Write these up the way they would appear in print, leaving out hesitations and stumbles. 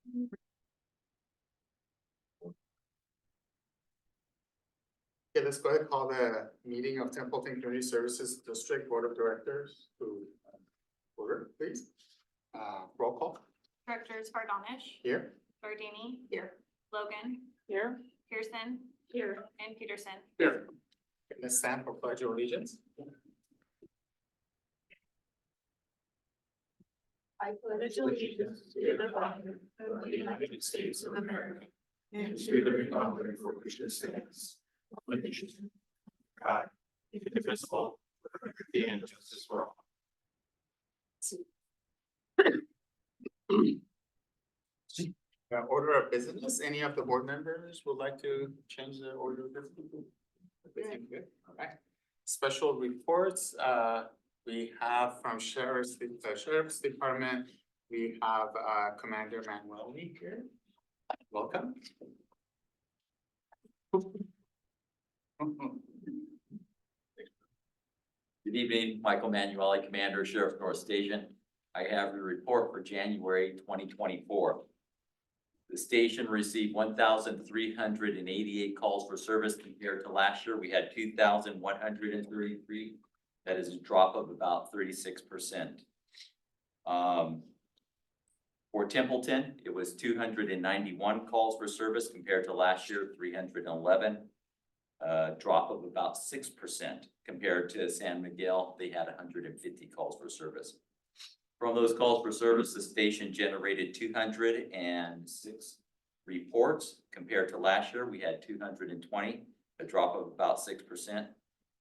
Okay, let's go ahead and call the meeting of Templeton Community Services District Board of Directors to order, please. Roll call Directors Bardonish, here. Gardini, Here. Logan, Here. Pearson, Here. and Peterson. Here. Let's stand for pledge of allegiance. I pledge allegiance to the flag of the United States of America and to the republic for which it stands, one nation, God, indivisible, with liberty and justice for all. Order of business, any of the board members would like to change the order of business? Everything good, all right. Special reports, we have from Sheriff's Department, we have Commander Manueli here. Welcome. Good evening, Michael Manueli, Commander, Sheriff North Station. I have your report for January 2024. The station received 1,388 calls for service compared to last year. We had 2,133. That is a drop of about 36%. For Templeton, it was 291 calls for service compared to last year, 311. Drop of about 6% compared to San Miguel. They had 150 calls for service. From those calls for service, the station generated 206 reports compared to last year. We had 220, a drop of about 6%.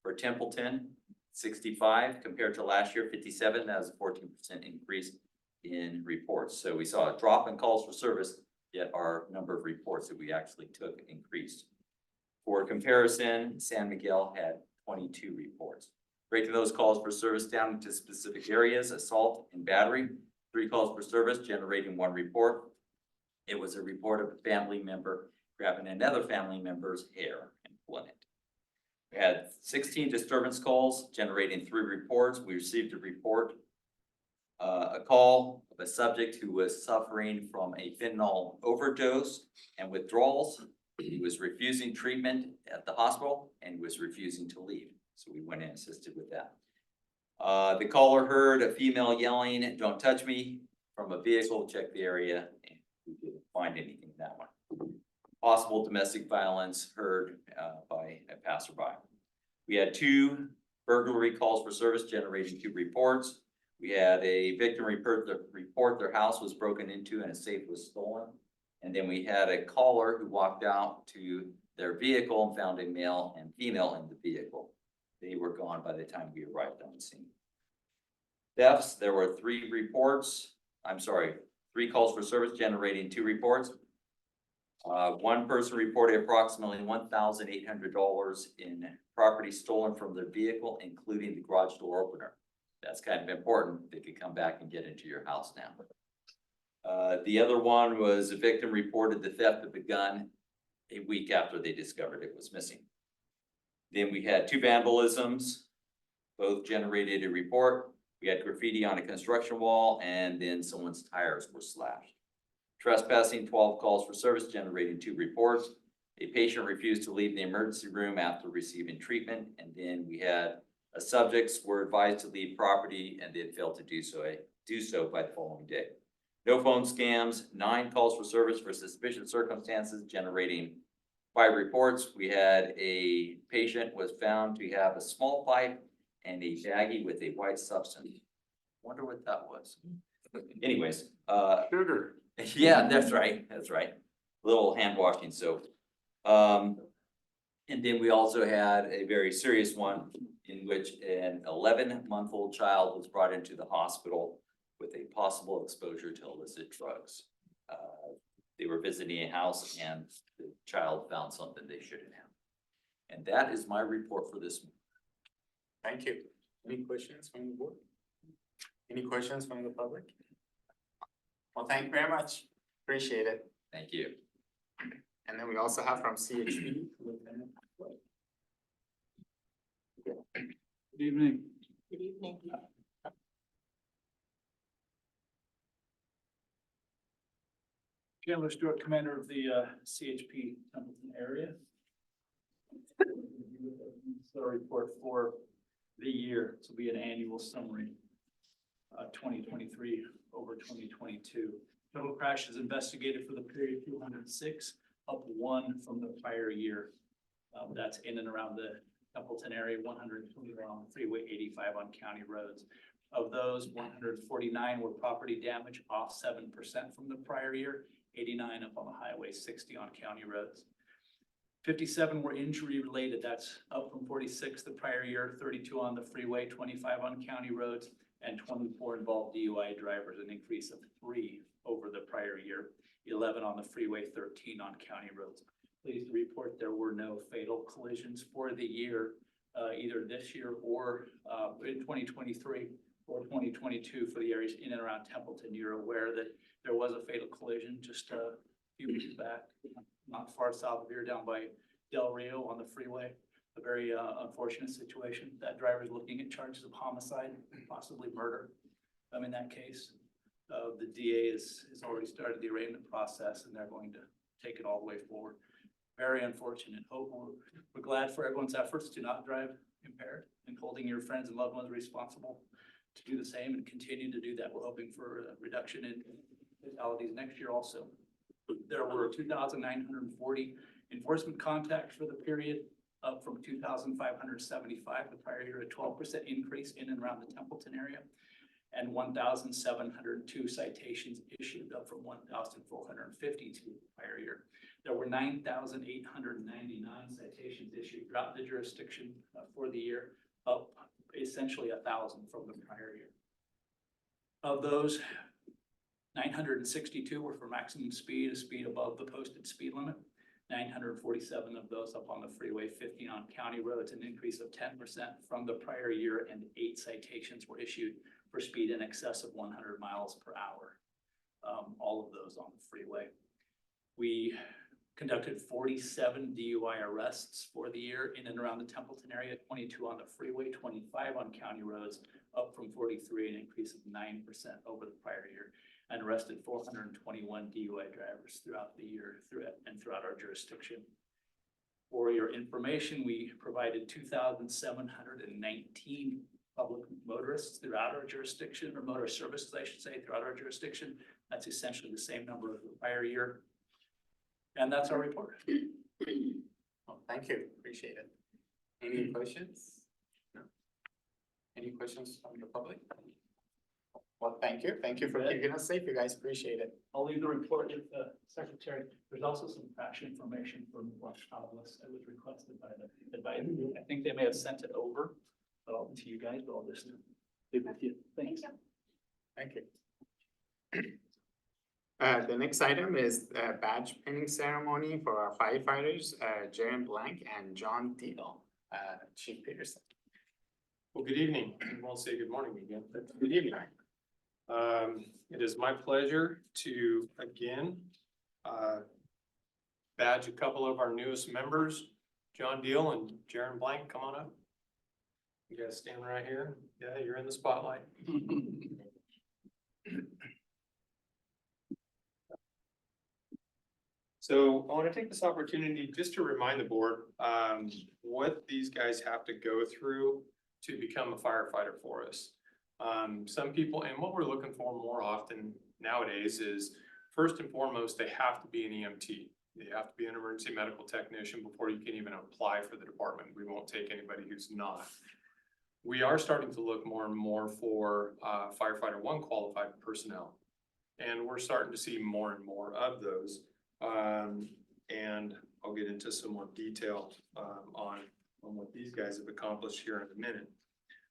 For Templeton, 65 compared to last year, 57. That was a 14% increase in reports. So we saw a drop in calls for service, yet our number of reports that we actually took increased. For comparison, San Miguel had 22 reports. Breaking those calls for service down into specific areas, assault and battery, 3 calls for service, generating 1 report. It was a report of a family member grabbing another family member's hair and pulling it. We had 16 disturbance calls, generating 3 reports. We received a report, a call of a subject who was suffering from a fentanyl overdose and withdrawals. He was refusing treatment at the hospital and was refusing to leave. So we went in and assisted with that. The caller heard a female yelling, "Don't touch me," from a vehicle, checked the area, and we didn't find anything in that one. Possible domestic violence heard by a passerby. We had 2 burglary calls for service, generating 2 reports. We had a victim report their house was broken into and a safe was stolen. And then we had a caller who walked out to their vehicle and found a male and female in the vehicle. They were gone by the time we arrived on the scene. Thefts, there were 3 calls for service, generating 2 reports. One person reported approximately $1,800 in property stolen from their vehicle, including the garage door opener. That's kind of important. They could come back and get into your house now. The other one was a victim reported the theft of a gun a week after they discovered it was missing. Then we had 2 vandalisms, both generated a report. We had graffiti on a construction wall, and then someone's tires were slashed. Trespassing, 12 calls for service, generating 2 reports. A patient refused to leave the emergency room after receiving treatment, and then we had subjects were advised to leave property and they failed to do so by the following day. No phone scams, 9 calls for service for suspicious circumstances, generating 5 reports. We had a patient was found to have a small pipe and a baggie with a white substance. Wonder what that was. Anyways, Sugar. yeah, that's right. Little hand washing soap. And then we also had a very serious one in which an 11-month-old child was brought into the hospital with a possible exposure to illicit drugs. They were visiting a house and the child found something they shouldn't have. And that is my report for this month. Thank you. Any questions from the board? Any questions from the public? Well, thank you very much. Appreciate it. Thank you. And then we also have from CHP. Lieutenant Floyd. Good evening. Good evening. Chandler Stewart, commander of the CHP Templeton area. So report for the year. This will be an annual summary. 2023 over 2022. Total crashes investigated for the period 206, up 1 from the prior year. That's in and around the Templeton area, 120 on the freeway, 85 on county roads. Of those, 149 were property damage, off 7% from the prior year, 89 up on the highway, 60 on county roads. 57 were injury related, that's up from 46 the prior year, 32 on the freeway, 25 on county roads, and 24 involved DUI drivers, an increase of 3 over the prior year, 11 on the freeway, 13 on county roads. Pleased to report there were no fatal collisions for the year, either this year or in 2023 or 2022 for the areas in and around Templeton. You're aware that there was a fatal collision just a few weeks back, not far south of here, down by Del Rio on the freeway. A very unfortunate situation. That driver is looking at charges of homicide, possibly murder. In that case, the DA has already started the arraignment process, and they're going to take it all the way forward. Very unfortunate. We're glad for everyone's efforts to not drive impaired and holding your friends and loved ones responsible to do the same and continue to do that. We're hoping for a reduction in fatalities next year also. There were 2,940 enforcement contacts for the period, up from 2,575 the prior year, a 12% increase in and around the Templeton area, and 1,702 citations issued, up from 1,452 the prior year. There were 9,899 citations issued throughout the jurisdiction for the year, up essentially 1,000 from the prior year. Of those, 962 were for maximum speed, a speed above the posted speed limit. 947 of those up on the freeway, 15 on county roads, an increase of 10% from the prior year, and 8 citations were issued for speed in excess of 100 miles per hour. All of those on the freeway. We conducted 47 DUI arrests for the year in and around the Templeton area, 22 on the freeway, 25 on county roads, up from 43, an increase of 9% over the prior year, and arrested 421 DUI drivers throughout the year throughout our jurisdiction. For your information, we provided 2,719 public motorists throughout our jurisdiction, or motor services, I should say, throughout our jurisdiction. That's essentially the same number as the prior year. And that's our report. Well, thank you, appreciate it. Any questions? No? Any questions from the public? Well, thank you for keeping us safe, you guys, appreciate it. I'll leave the report with the secretary. There's also some crash information from Los Chavos that was requested by the advisor. I think they may have sent it over to you guys, but I'll just leave it with you. Thanks. Thank you. The next item is badge pinning ceremony for our firefighters, Jaren Blank and John Deal. Chief Peterson. Well, good evening. I won't say good morning again, but good evening. It is my pleasure to again badge a couple of our newest members, John Deal and Jaren Blank. Come on up. You guys stand right here. Yeah, you're in the spotlight. So I want to take this opportunity just to remind the board what these guys have to go through to become a firefighter for us. Some people, and what we're looking for more often nowadays is, first and foremost, they have to be an EMT. They have to be an emergency medical technician before you can even apply for the department. We won't take anybody who's not. We are starting to look more and more for firefighter 1 qualified personnel. And we're starting to see more and more of those. And I'll get into some more detail on what these guys have accomplished here in a minute.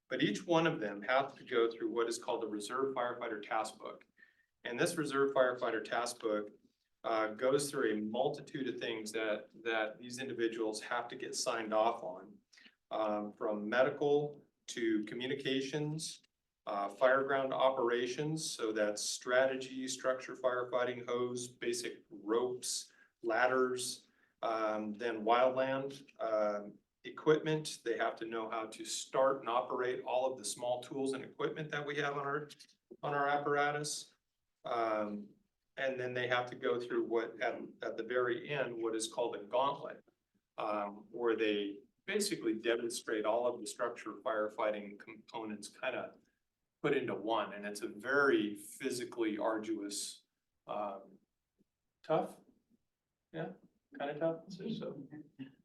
But each one of them have to go through what is called the Reserve Firefighter Task Book. And this Reserve Firefighter Task Book goes through a multitude of things that these individuals have to get signed off on, from medical to communications, fireground operations. So that's strategy, structure firefighting, hose, basic ropes, ladders, then wildland equipment. They have to know how to start and operate all of the small tools and equipment that we have on our apparatus. And then they have to go through what, at the very end, what is called a gauntlet. Where they basically demonstrate all of the structure firefighting components kind of put into one, and it's a very physically arduous, tough. Yeah, kind of tough, so,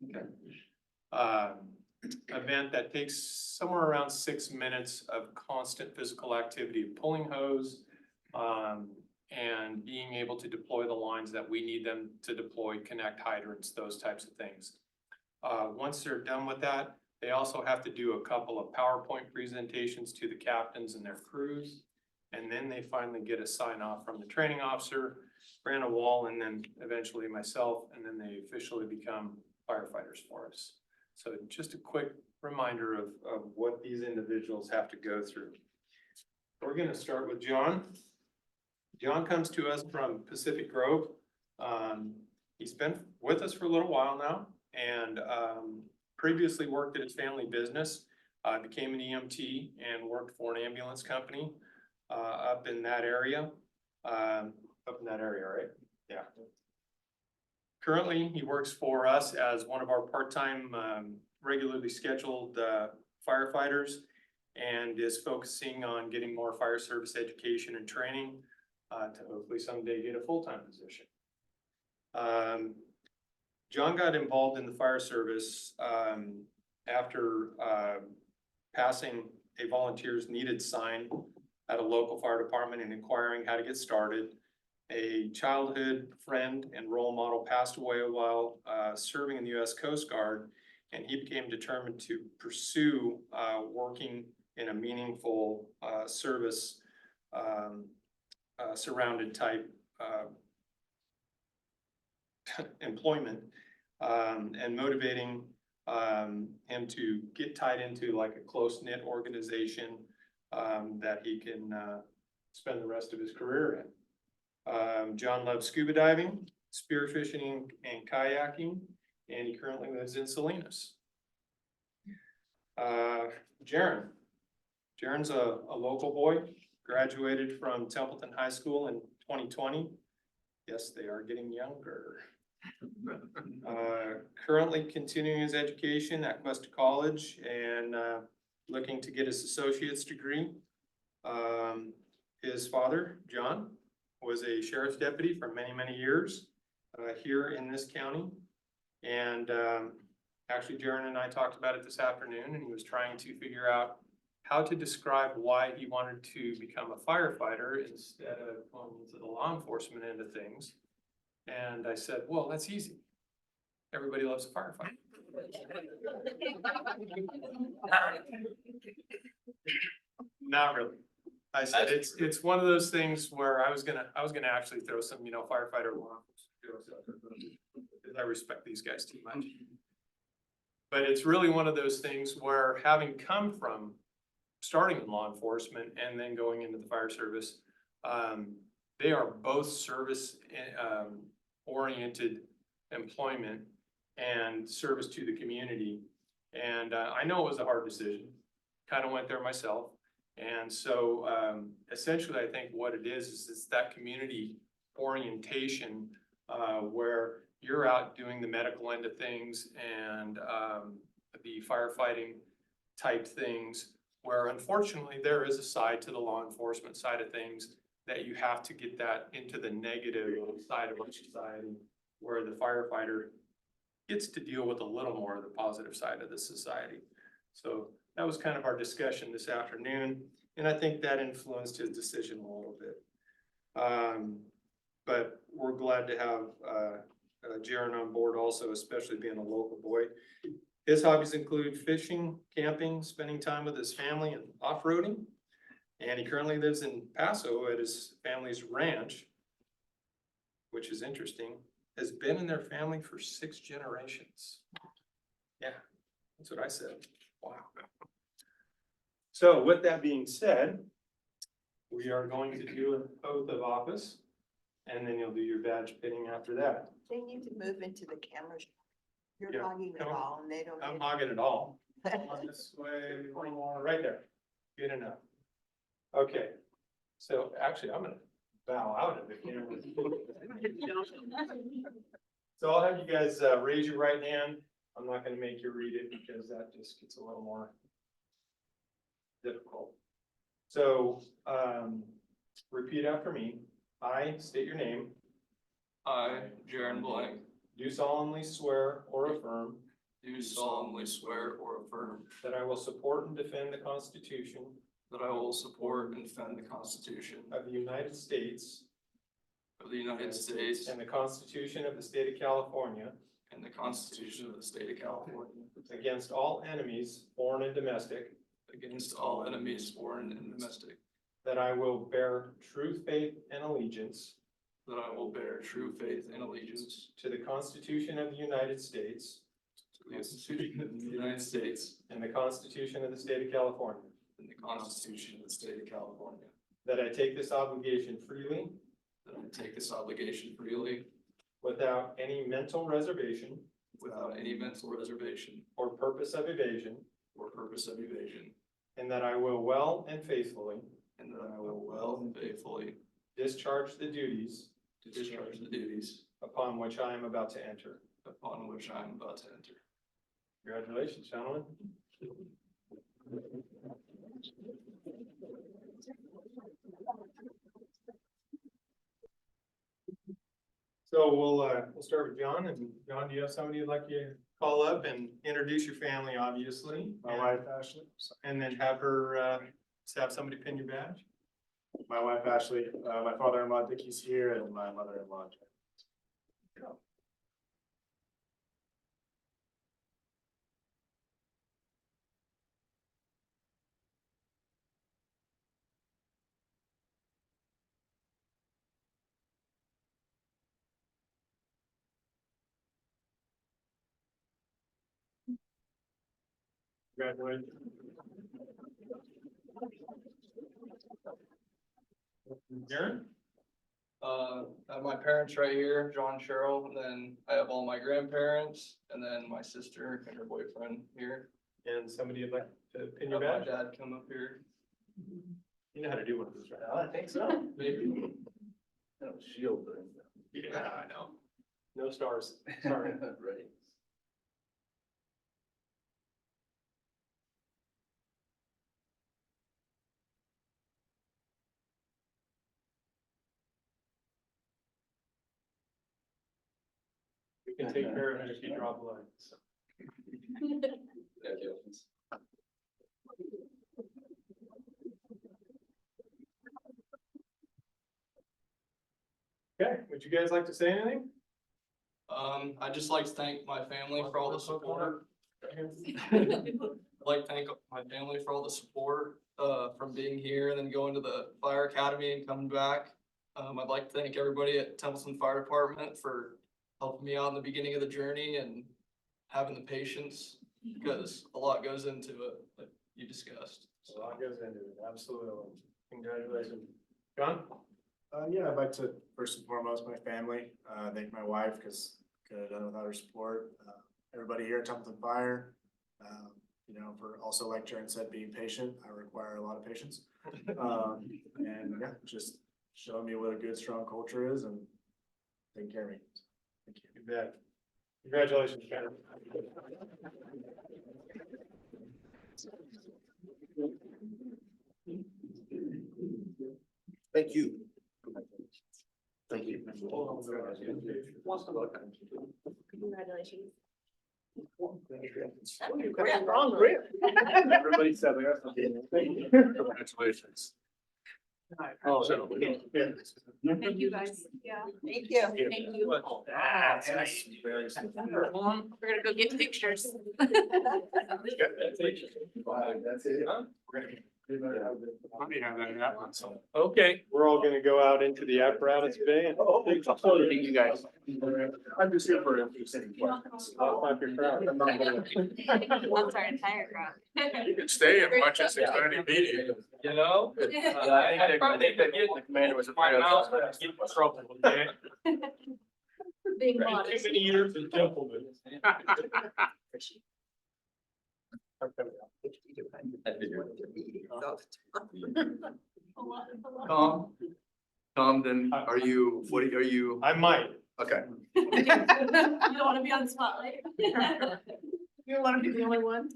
okay. Event that takes somewhere around 6 minutes of constant physical activity, pulling hose, and being able to deploy the lines that we need them to deploy, connect hydrants, those types of things. Once they're done with that, they also have to do a couple of PowerPoint presentations to the captains and their crews. And then they finally get a sign off from the training officer, Brandon Wall, and then eventually myself, and then they officially become firefighters for us. So just a quick reminder of what these individuals have to go through. We're gonna start with John. John comes to us from Pacific Grove. He's been with us for a little while now, and previously worked at his family business, became an EMT and worked for an ambulance company up in that area. Right? Yeah. Currently, he works for us as one of our part-time, regularly scheduled firefighters, and is focusing on getting more fire service education and training to hopefully someday get a full-time position. John got involved in the fire service after passing a volunteers needed sign at a local fire department and inquiring how to get started. A childhood friend and role model passed away while serving in the U.S. Coast Guard, and he became determined to pursue working in a meaningful service surrounded type employment, and motivating him to get tied into like a close-knit organization that he can spend the rest of his career in. John loves scuba diving, spearfishing, and kayaking, and he currently lives in Salinas. Jaren's a local boy, graduated from Templeton High School in 2020. Yes, they are getting younger. Currently continuing his education at Cuesta College and looking to get his associate's degree. His father, John, was a sheriff's deputy for many, many years here in this county. And actually, Jaren and I talked about it this afternoon, and he was trying to figure out how to describe why he wanted to become a firefighter instead of going into the law enforcement end of things. And I said, well, that's easy. Everybody loves a firefighter. Not really. I said, it's one of those things where I was gonna actually throw some, firefighter law enforcement, because I respect these guys too much. But it's really one of those things where, having come from starting in law enforcement and then going into the fire service, they are both service oriented employment and service to the community. And I know it was a hard decision, kind of went there myself. And so essentially, I think what it is it's that community orientation where you're out doing the medical end of things and the firefighting type things, where unfortunately there is a side to the law enforcement side of things that you have to get that into the negative side of our society, where the firefighter gets to deal with a little more of the positive side of the society. So that was kind of our discussion this afternoon, and I think that influenced his decision a little bit. But we're glad to have Jaren on board also, especially being a local boy. His hobbies include fishing, camping, spending time with his family, and off-roading. And he currently lives in Paso at his family's ranch, which is interesting, has been in their family for 6 generations. Yeah, that's what I said. Wow. So with that being said, we are going to do an oath of office, and then you'll do your badge pinning after that. They need to move into the cameras. You're Yeah, hogging it come on. all and they don't. I'm get- hogging it all. On this way, right there. Good enough. Okay, so actually, I'm gonna bow out of the camera. So I'll have you guys raise your right hand. I'm not gonna make you read it because that just gets a little more difficult. So, repeat after me. I state your name. I, Jaron Blank, Do solemnly swear or affirm do solemnly swear or affirm that I will support and defend the Constitution that I will support and defend the Constitution of the United States of the United States and the Constitution of the State of California and the Constitution of the State of California against all enemies, foreign and domestic, against all enemies, foreign and domestic, that I will bear true faith and allegiance that I will bear true faith and allegiance to the Constitution of the United States to the Constitution of the United States and the Constitution of the State of California, and the Constitution of the State of California, that I take this obligation freely that I take this obligation freely without any mental reservation without any mental reservation or purpose of evasion, or purpose of evasion, and that I will well and faithfully and that I will well and faithfully discharge the duties discharge the duties upon which I am about to enter. upon which I am about to enter. Congratulations, gentlemen. So we'll start with John, and John, do you have somebody you'd like to call up and introduce your family, obviously? My wife Ashley, And then have her, just have somebody pin your badge? my wife Ashley, my father-in-law Dickie's here and my mother-in-law. Congratulations. Darren? I have my parents right here, John, Cheryl, and then I have all my grandparents, and then my sister and her boyfriend here. And somebody you'd like to pin your Have my badge? dad come up here. You know how to do one of those, right? I think so. Maybe. Shield. Yeah, I know. No stars, sorry. Right. We can take care of it if you draw blood, so. Okay, would you guys like to say anything? I'd just like to thank my family for all the support. I'd like to thank my family for all the support, from being here and then going to the fire academy and coming back. I'd like to thank everybody at Templeton Fire Department for helping me out in the beginning of the journey and having the patience, because a lot goes into it, like you discussed. A lot goes into it, absolutely. Congratulations. John? Yeah, I'd like to first and foremost, my family, thank my wife, because could have done it without her support. Everybody here at Templeton Fire, you know, for also, like Jaron said, being patient, I require a lot of patience. And yeah, just showing me what a good, strong culture is and taking care of me. Thank you. You bet. Congratulations, John. Thank you. Thank you. Congratulations. Wrong grip. Everybody said we are. Congratulations. Oh, Thank you, guys. Yeah. Thank you. Thank you. That's nice. We're gonna go get pictures. That's it. Okay, we're all gonna go out into the apparatus bay and. You guys. I'm just here for interesting questions. I'll clap your crowd. I'm not gonna- That's our entire crowd. You can stay and watch us exciting meeting. You know? I think the commander was afraid of us. Get in trouble, okay? Being Too modest. many years of gentlemen. Tom, Tom, then are you, are you? I might. Okay. You don't wanna be on the spotlight. You don't wanna be the only one.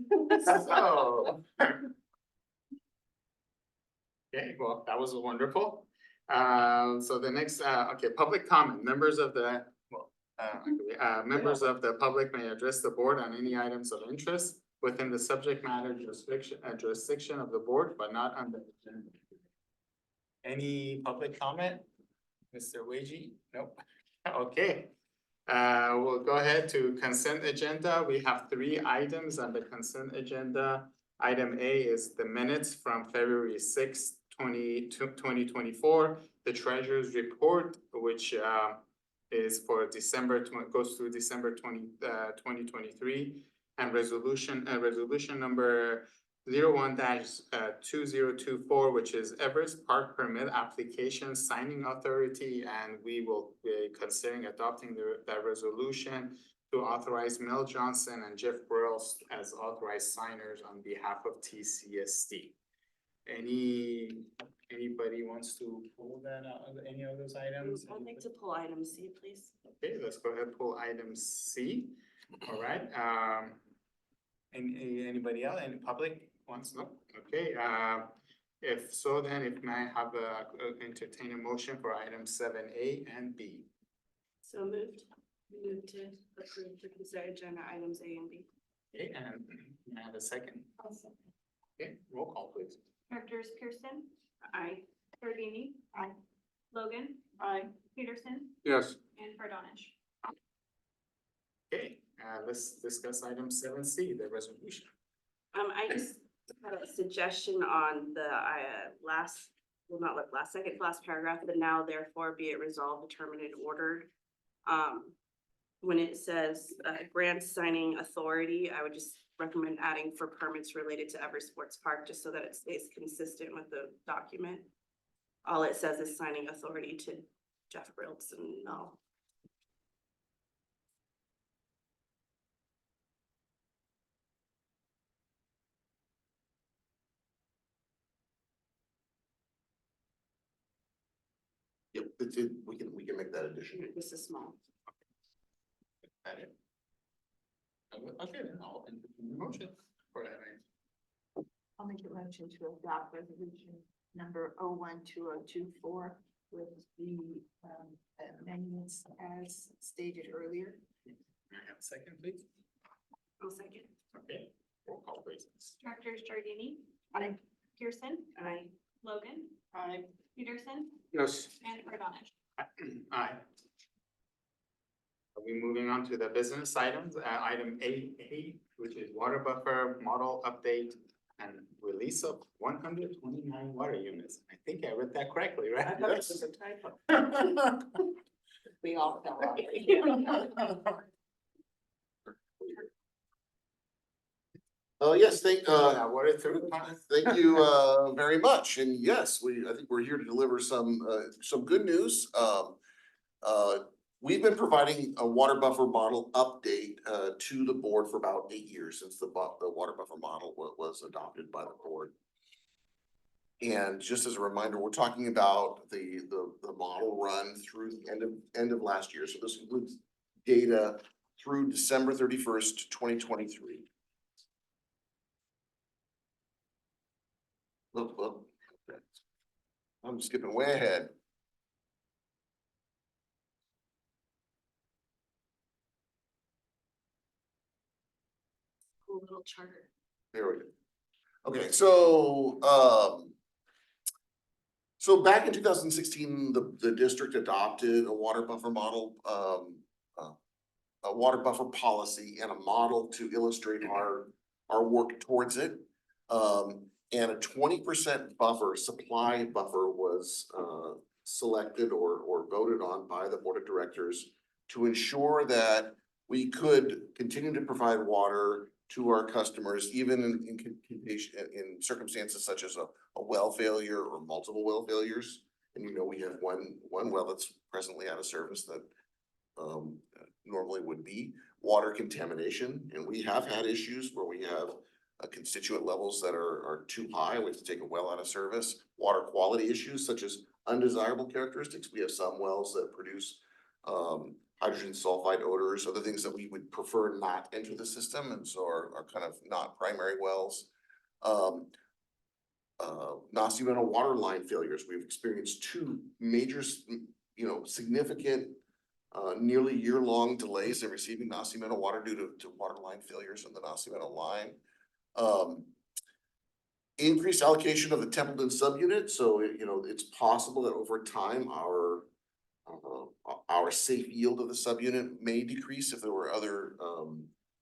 So. Okay, well, that was wonderful. So the next, okay, public comment, members of the, members of the public may address the board on any items of interest within the subject matter jurisdiction of the board, but not on the agenda. Any public comment? Mr. Wagey? Nope. Okay. We'll go ahead to consent agenda. We have 3 items on the consent agenda. Item A is the minutes from February 6th, 2024. The treasurer's report, which is for goes through December 2023. And resolution number 01-2024, which is Everest Park Permit Application Signing Authority, and we will be considering adopting that resolution to authorize Mel Johnson and Jeff Burrows as authorized signers on behalf of TCSD. Anybody wants to pull that out of any of those items? I'd like to pull item C, please. Okay, let's go ahead and pull item C. All right, anybody else, any public wants, no? Okay, if so, then if may I have entertain a motion for item 7A and B. So moved. Move to approve the consent agenda items A and B. Okay, and may I have a second? Okay, roll call please. Directors Pearson, Aye. Gardini. Aye. Logan, Aye. Peterson, Yes. and Bardonish. Okay, let's discuss item 7C, the resolution. I just had a suggestion on the last, well, not like second to last paragraph, but now therefore be it resolved, determined, and ordered. When it says grant signing authority, I would just recommend adding for permits related to Everest Sports Park, just so that it stays consistent with the document. All it says is signing authority to Jeff Briltz and no. Yep, we can make that addition. This is small. Got it. Okay, then I'll entertain the motion for that item. I'll make a motion to adopt resolution number 012024 with the amendments as stated earlier. May I have a second, please? I'll second. Okay, roll call please. Directors Gardini. Aye. Pearson, Aye. Logan, Aye. Peterson, Yes. and Bardonish. Aye. Are we moving on to the business items? Item 8A, which is water buffer model update and release of 129 water units. I think I read that correctly, right? a typo. We all fell off. Yes, Water through. thank you, very much. And yes, I think we're here to deliver some good news. We've been providing a water buffer model update, to the board for about 8 years since the water buffer model was adopted by the board. And just as a reminder, we're talking about the model run through the end of last year. So this includes data through December 31st, 2023. Look, I'm skipping way ahead. Cool little chart. There we go. Okay, so back in 2016, the district adopted a water buffer model, a water buffer policy and a model to illustrate our work towards it. And a 20% buffer, supply buffer was selected or voted on by the board of directors to ensure that we could continue to provide water to our customers, even in circumstances such as a well failure or multiple well failures. And you know, we have one well that's presently out of service that normally would be water contamination. And we have had issues where we have constituent levels that are too high, we have to take a well out of service. Water quality issues such as undesirable characteristics, we have some wells that produce hydrogen sulfide odors, other things that we would prefer not enter the system, and so are kind of not primary wells. Nacimiento water line failures, we've experienced two major, significant nearly year-long delays in receiving Nacimiento water due to water line failures in the Nacimiento line. Increased allocation of the Templeton subunit, so it's possible that over time our safe yield of the subunit may decrease if there were other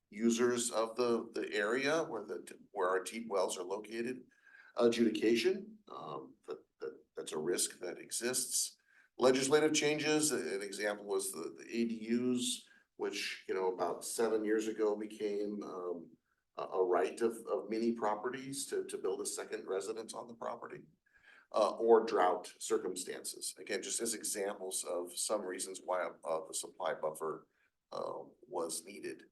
users of the area where our deep wells are located. Adjudication, that's a risk that exists. Legislative changes, an example was the ADUs, which, about 7 years ago became a right of many properties to build a second residence on the property. Or drought circumstances. Again, just as examples of some reasons why the supply buffer was needed.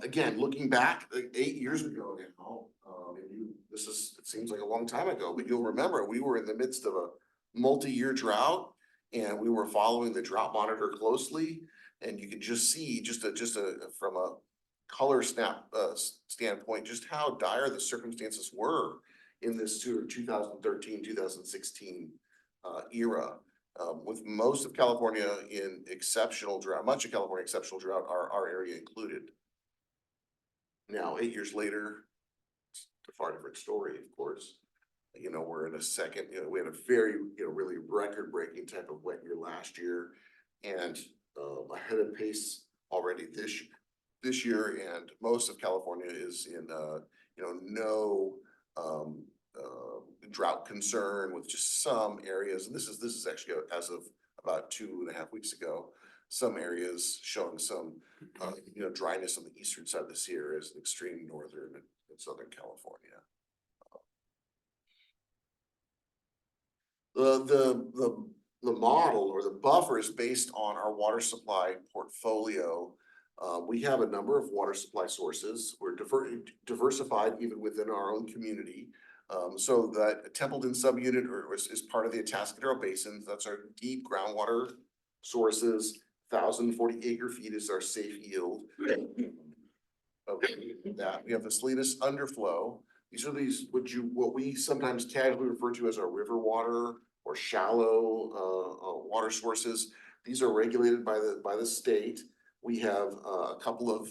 Again, looking back like 8 years ago now, it seems like a long time ago, but you'll remember we were in the midst of a multi-year drought and we were following the drought monitor closely, and you could just see from a color standpoint, just how dire the circumstances were in this 2013, 2016 era, with most of California in exceptional drought, much of California exceptional drought, our area included. Now, 8 years later, it's a far different story, of course. We're in a second, we had a very, really record-breaking type of wet year last year, and ahead of pace already this year, and most of California is in, no drought concern, with just some areas, and this is actually as of about 2.5 weeks ago, some areas showing some dryness on the eastern side of the Sierras, extreme northern and southern California. The model or the buffer is based on our water supply portfolio. We have a number of water supply sources. We're diversified even within our own community. So that Templeton subunit is part of the Atascadero Basin. That's our deep groundwater sources. 1,040 acre feet is our safe yield. Okay, that we have the Salinas underflow. These are what we sometimes casually refer to as our river water or shallow water sources. These are regulated by the state. We have a couple of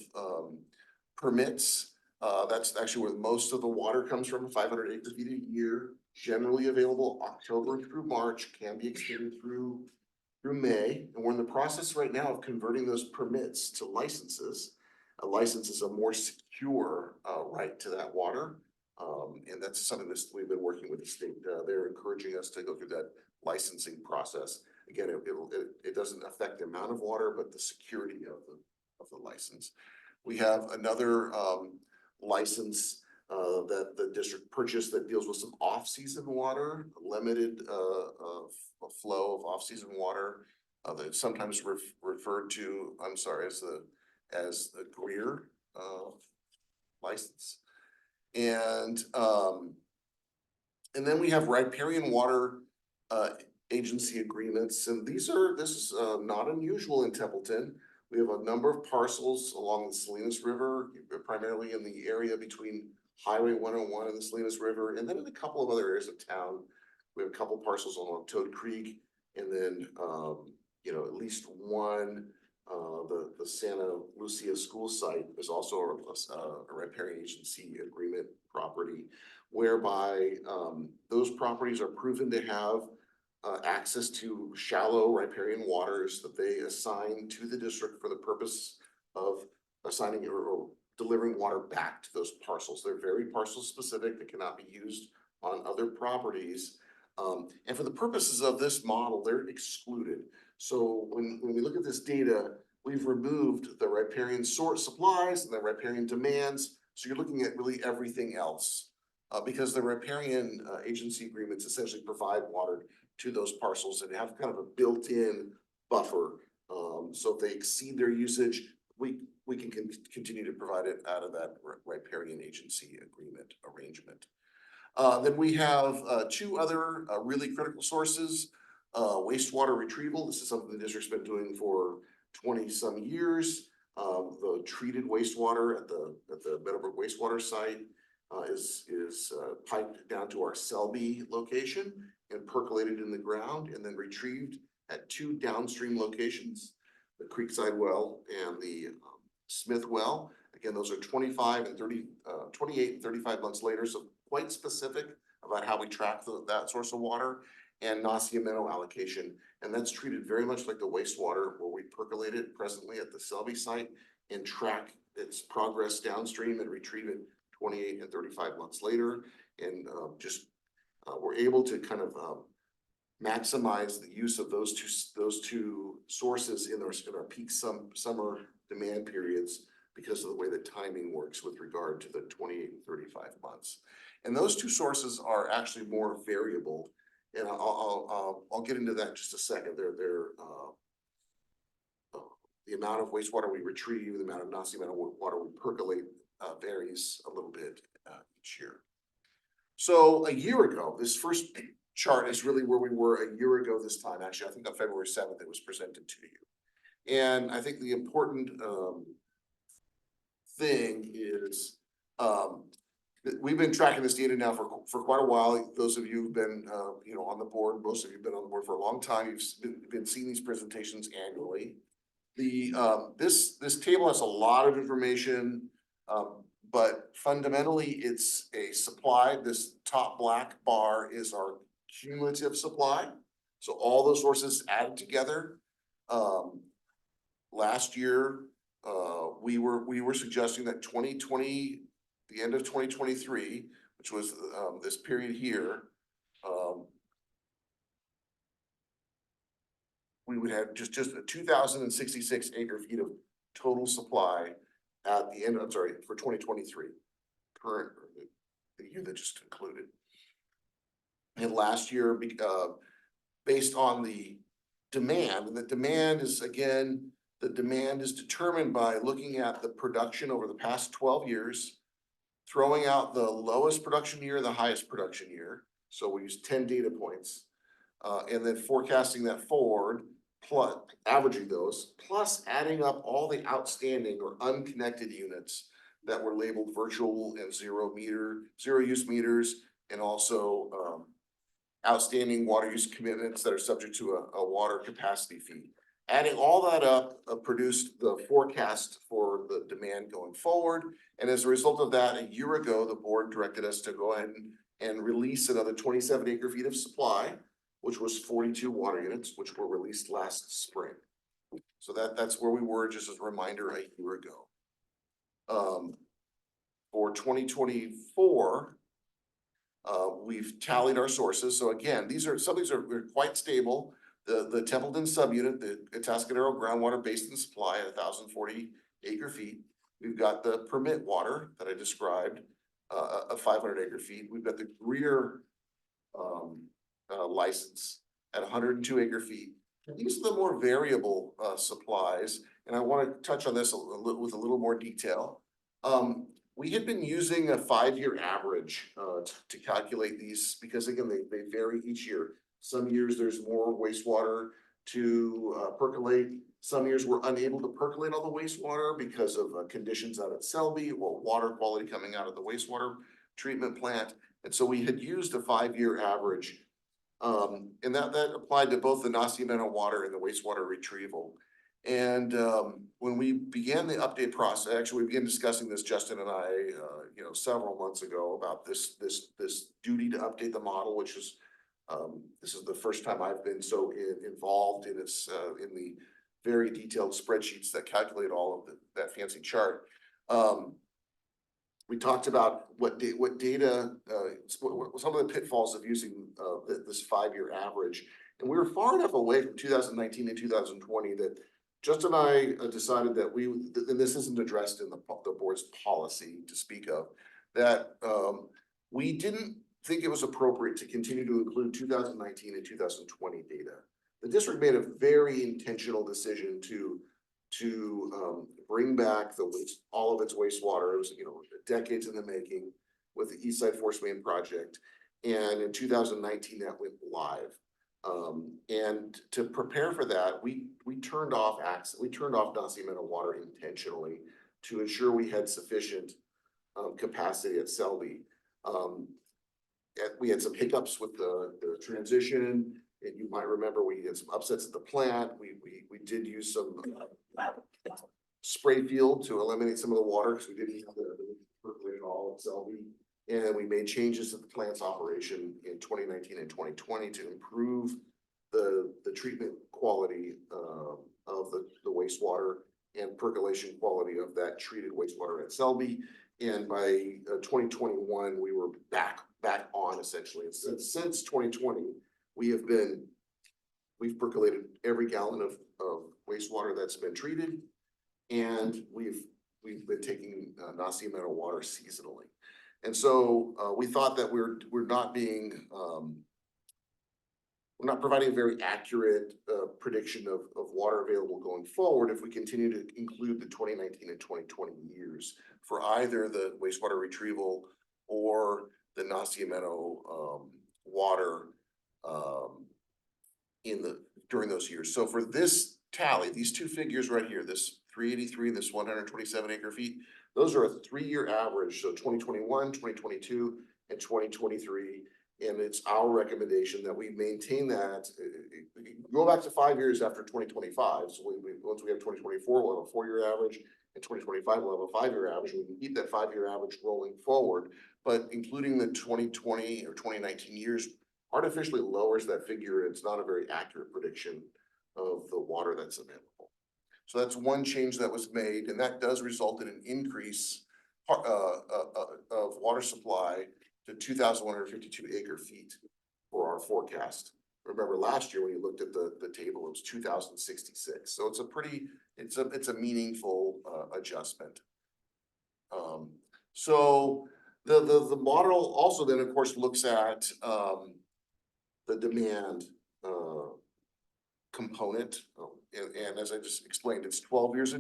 permits. That's actually where most of the water comes from, 500 acre feet a year, generally available October through March, can be extended through May. And we're in the process right now of converting those permits to licenses. A license is a more secure right to that water. And that's something that we've been working with the state. They're encouraging us to go through that licensing process. Again, it doesn't affect the amount of water, but the security of the license. We have another license that the district purchased that deals with some off-season water, limited flow of off-season water, that's sometimes referred to, as the Greer license. And then we have riparian water agency agreements, and this is not unusual in Templeton. We have a number of parcels along the Salinas River, primarily in the area between Highway 101 and the Salinas River, and then in a couple of other areas of town. We have a couple parcels along Toad Creek, and then at least one, the Santa Lucia school site is also a riparian agency agreement property, whereby those properties are proven to have access to shallow riparian waters that they assign to the district for the purpose of assigning or delivering water back to those parcels. They're very parcel specific. They cannot be used on other properties. And for the purposes of this model, they're excluded. So when we look at this data, we've removed the riparian source supplies and the riparian demands. So you're looking at really everything else, because the riparian agency agreements essentially provide water to those parcels and have kind of a built-in buffer. So if they exceed their usage, we can continue to provide it out of that riparian agency agreement arrangement. Then we have two other really critical sources. Wastewater retrieval, this is something the district's been doing for 20-some years. The treated wastewater at the Meadowbrook wastewater site is piped down to our Selby location and percolated in the ground and then retrieved at two downstream locations, the Creekside well and the Smith well. Again, those are 28 and 35 months later, so quite specific about how we track that source of water, and Nacimiento allocation. And that's treated very much like the wastewater where we percolate it presently at the Selby site and track its progress downstream and retrieve it 28 and 35 months later. And we're able to kind of maximize the use of those two sources in our peak summer demand periods because of the way the timing works with regard to the 28 and 35 months. And those two sources are actually more variable. And I'll get into that in just a second. The amount of wastewater we retrieve, the amount of Nacimiento water we percolate varies a little bit each year. So a year ago, this first chart is really where we were a year ago this time. Actually, I think on February 7th, it was presented to you. And I think the important thing is we've been tracking this data now for quite a while. Those of you who've been on the board, most of you have been on the board for a long time. You've been seeing these presentations annually. This table has a lot of information, but fundamentally it's a supply. This top black bar is our cumulative supply. So all those sources added together. Last year, we were suggesting that 2020, the end of 2023, which was this period here, we would have just 2,066 acre feet of total supply at the end, I'm sorry, for 2023, current, the year that just concluded. And last year, based on the demand, and the demand is, again, the demand is determined by looking at the production over the past 12 years, throwing out the lowest production year, the highest production year. So we use 10 data points, and then forecasting that forward, plus averaging those, plus adding up all the outstanding or unconnected units that were labeled virtual and zero use meters, and also outstanding water use commitments that are subject to a water capacity fee. Adding all that up produced the forecast for the demand going forward. And as a result of that, a year ago, the board directed us to go ahead and release another 27 acre feet of supply, which was 42 water units, which were released last spring. So that's where we were, just as a reminder, a year ago. For 2024, we've tallied our sources. So again, some of these are quite stable. The Templeton subunit, the Atascadero groundwater basin supply at 1,040 acre feet. We've got the permit water that I described, 500 acre feet. We've got the Greer license at 102 acre feet. These are the more variable supplies, and I want to touch on this with a little more detail. We had been using a 5-year average to calculate these because, again, they vary each year. Some years there's more wastewater to percolate. Some years we're unable to percolate all the wastewater because of conditions out at Selby or water quality coming out of the wastewater treatment plant. And so we had used a 5-year average. And that applied to both the Nacimiento water and the wastewater retrieval. And when we began the update process, actually we began discussing this, Justin and I, several months ago about this duty to update the model, which is this is the first time I've been so involved in this in the very detailed spreadsheets that calculate all of that fancy chart. We talked about what data, some of the pitfalls of using this 5-year average, and we were far enough away from 2019 and 2020 that Justin and I decided that and this isn't addressed in the board's policy to speak of, that we didn't think it was appropriate to continue to include 2019 and 2020 data. The district made a very intentional decision to bring back all of its wastewater. It was, decades in the making with the East Side Force Main project. And in 2019, that went live. And to prepare for that, we turned off Nacimiento water intentionally to ensure we had sufficient capacity at Selby. We had some hiccups with the transition, and you might remember we had some upsets at the plant. We did use some spray field to eliminate some of the water because we didn't have the percolate all at Selby. And we made changes to the plant's operation in 2019 and 2020 to improve the treatment quality of the wastewater and percolation quality of that treated wastewater at Selby. And by 2021, we were back on essentially. And since 2020, we've percolated every gallon of wastewater that's been treated. And we've been taking Nacimiento water seasonally. And so we thought that we're not providing a very accurate prediction of water available going forward if we continue to include the 2019 and 2020 years for either the wastewater retrieval or the Nacimiento water during those years. So for this tally, these two figures right here, this 383, this 127 acre feet, those are a 3-year average. So 2021, 2022, and 2023. And it's our recommendation that we maintain that, go back to 5 years after 2025. So once we have 2024, we'll have a 4-year average. In 2025, we'll have a 5-year average. We can keep that 5-year average rolling forward, but including the 2020 or 2019 years artificially lowers that figure. It's not a very accurate prediction of the water that's available. So that's one change that was made, and that does result in an increase of water supply to 2,152 acre feet for our forecast. Remember last year when you looked at the table, it was 2,066. So it's a meaningful adjustment. So the model also then of course looks at the demand component. And as I just explained, it's 12 years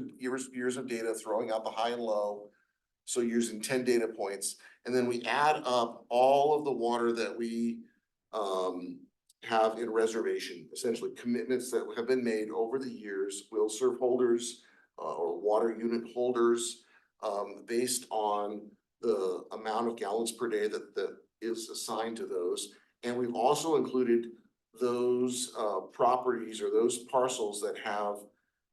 of data throwing out the high and low. So using 10 data points, and then we add up all of the water that we have in reservation, essentially commitments that have been made over the years, will serve holders or water unit holders based on the amount of gallons per day that is assigned to those. And we've also included those properties or those parcels that have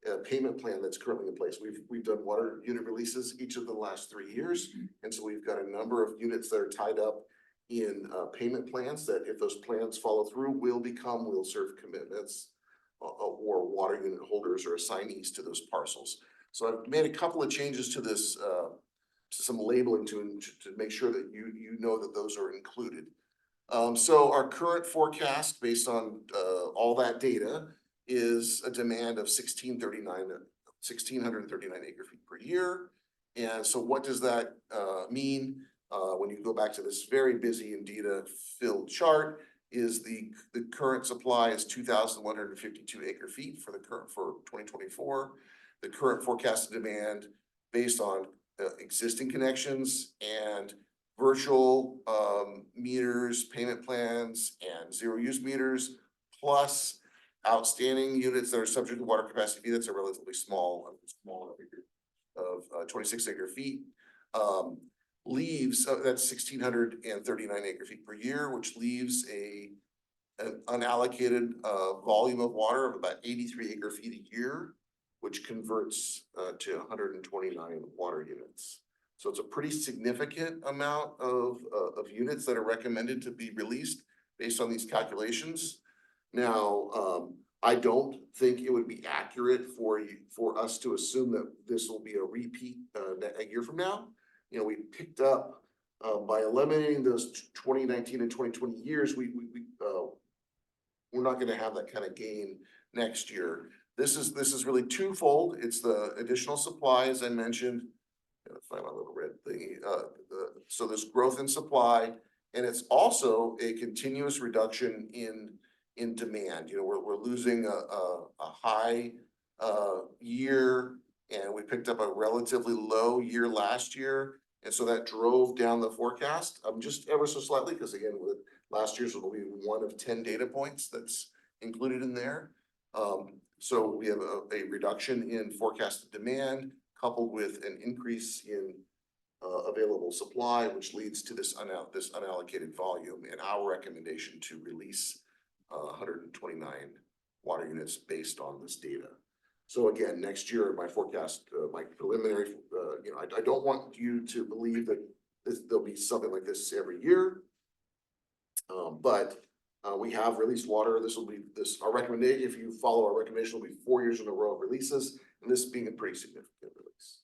a payment plan that's currently in place. We've done water unit releases each of the last 3 years. And so we've got a number of units that are tied up in payment plans that if those plans follow through will serve commitments or water unit holders or assignees to those parcels. So I've made a couple of changes to this, to some labeling to make sure that you know that those are included. So our current forecast based on all that data is a demand of 1,639 acre feet per year. And so what does that mean? When you go back to this very busy and data filled chart, is the current supply is 2,152 acre feet for 2024. The current forecasted demand based on existing connections and virtual meters, payment plans, and zero use meters, plus outstanding units that are subject to water capacity fee. That's a relatively smaller figure of 26 acre feet. Leaves that's 1,639 acre feet per year, which leaves an unallocated volume of water of about 83 acre feet a year, which converts to 129 water units. So it's a pretty significant amount of units that are recommended to be released based on these calculations. Now, I don't think it would be accurate for us to assume that this will be a repeat a year from now. You know, we picked up by eliminating those 2019 and 2020 years. We're not going to have that kind of gain next year. This is really twofold. It's the additional supply, as I mentioned. Find my little red thingy. So there's growth in supply, and it's also a continuous reduction in demand. You know, we're losing a high year And we picked up a relatively low year last year, and so that drove down the forecast, just ever so slightly, because again, with last year's will be one of 10 data points that's included in there. So we have a reduction in forecasted demand coupled with an increase in available supply, which leads to this unallocated volume and our recommendation to release 129 water units based on this data. So again, next year, my forecast, my preliminary, I don't want you to believe that there'll be something like this every year. But we have released water. Our recommendation, if you follow our recommendation, will be 4 years in a row of releases, and this being a pretty significant release.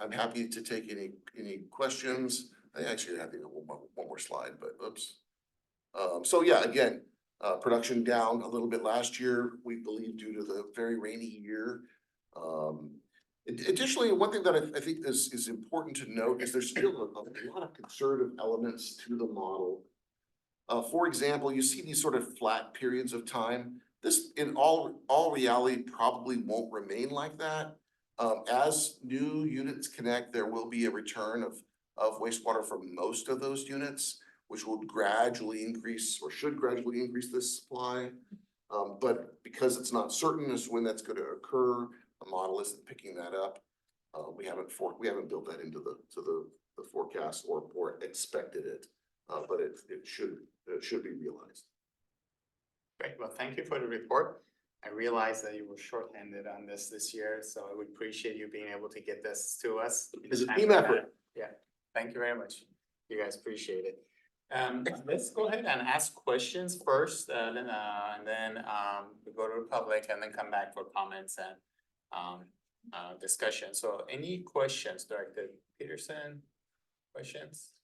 I'm happy to take any questions. I actually have one more slide, but oops. So yeah, again, production down a little bit last year, we believe due to the very rainy year. Additionally, one thing that I think is important to note is there's still a lot of conservative elements to the model. For example, you see these sort of flat periods of time. This, in all reality, probably won't remain like that. As new units connect, there will be a return of wastewater from most of those units, which will gradually increase or should gradually increase this supply. But because it's not certain as when that's going to occur, the model isn't picking that up. We haven't built that into the forecast or expected it, but it should be realized. Great, well, thank you for the report. I realize that you were shorthanded on this year, so I would appreciate you being able to get this to us. It's a team effort. Yeah, thank you very much. You guys appreciate it. Let's go ahead and ask questions first, and then we go to the public and then come back for comments and discussion. So any questions, Director Peterson? Questions?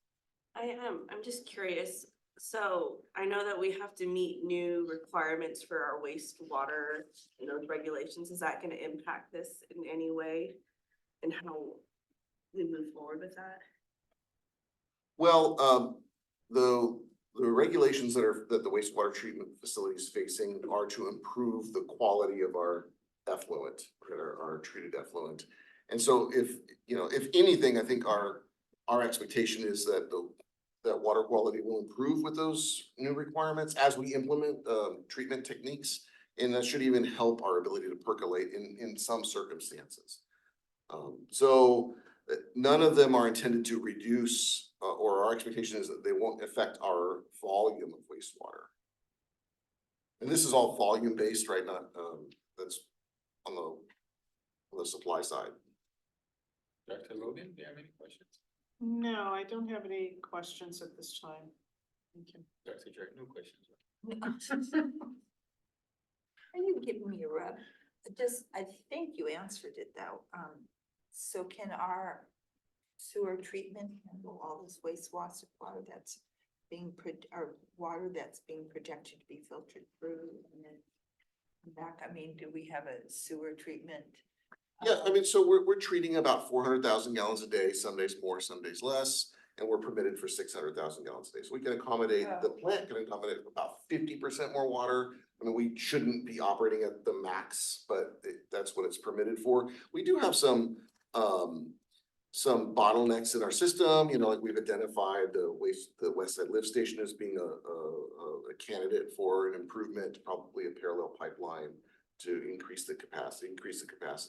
I'm just curious. So I know that we have to meet new requirements for our wastewater and those regulations. Is that gonna impact this in any way? And how we move forward with that? Well, the regulations that the wastewater treatment facility is facing are to improve the quality of our effluent, our treated effluent. And so if anything, I think our expectation is that that water quality will improve with those new requirements as we implement treatment techniques. And that should even help our ability to percolate in some circumstances. So none of them are intended to reduce, or our expectation is that they won't affect our volume of wastewater. And this is all volume based, right? Not that's on the supply side. Dr. Logan, do you have any questions? No, I don't have any questions at this time. Thank you. Dr. Jerry, no questions. Are you giving me a rub? I think you answered it though. So can our sewer treatment handle all this water that's or water that's being projected to be filtered through and then come back? I mean, do we have a sewer treatment? Yeah, I mean, so we're treating about 400,000 gallons a day, some days more, some days less, and we're permitted for 600,000 gallons a day. So we can accommodate, the plant can accommodate about 50% more water. I mean, we shouldn't be operating at the max, but that's what it's permitted for. We do have some bottlenecks in our system, like we've identified the West Side Lift Station as being a candidate for an improvement, probably a parallel pipeline to increase the capacity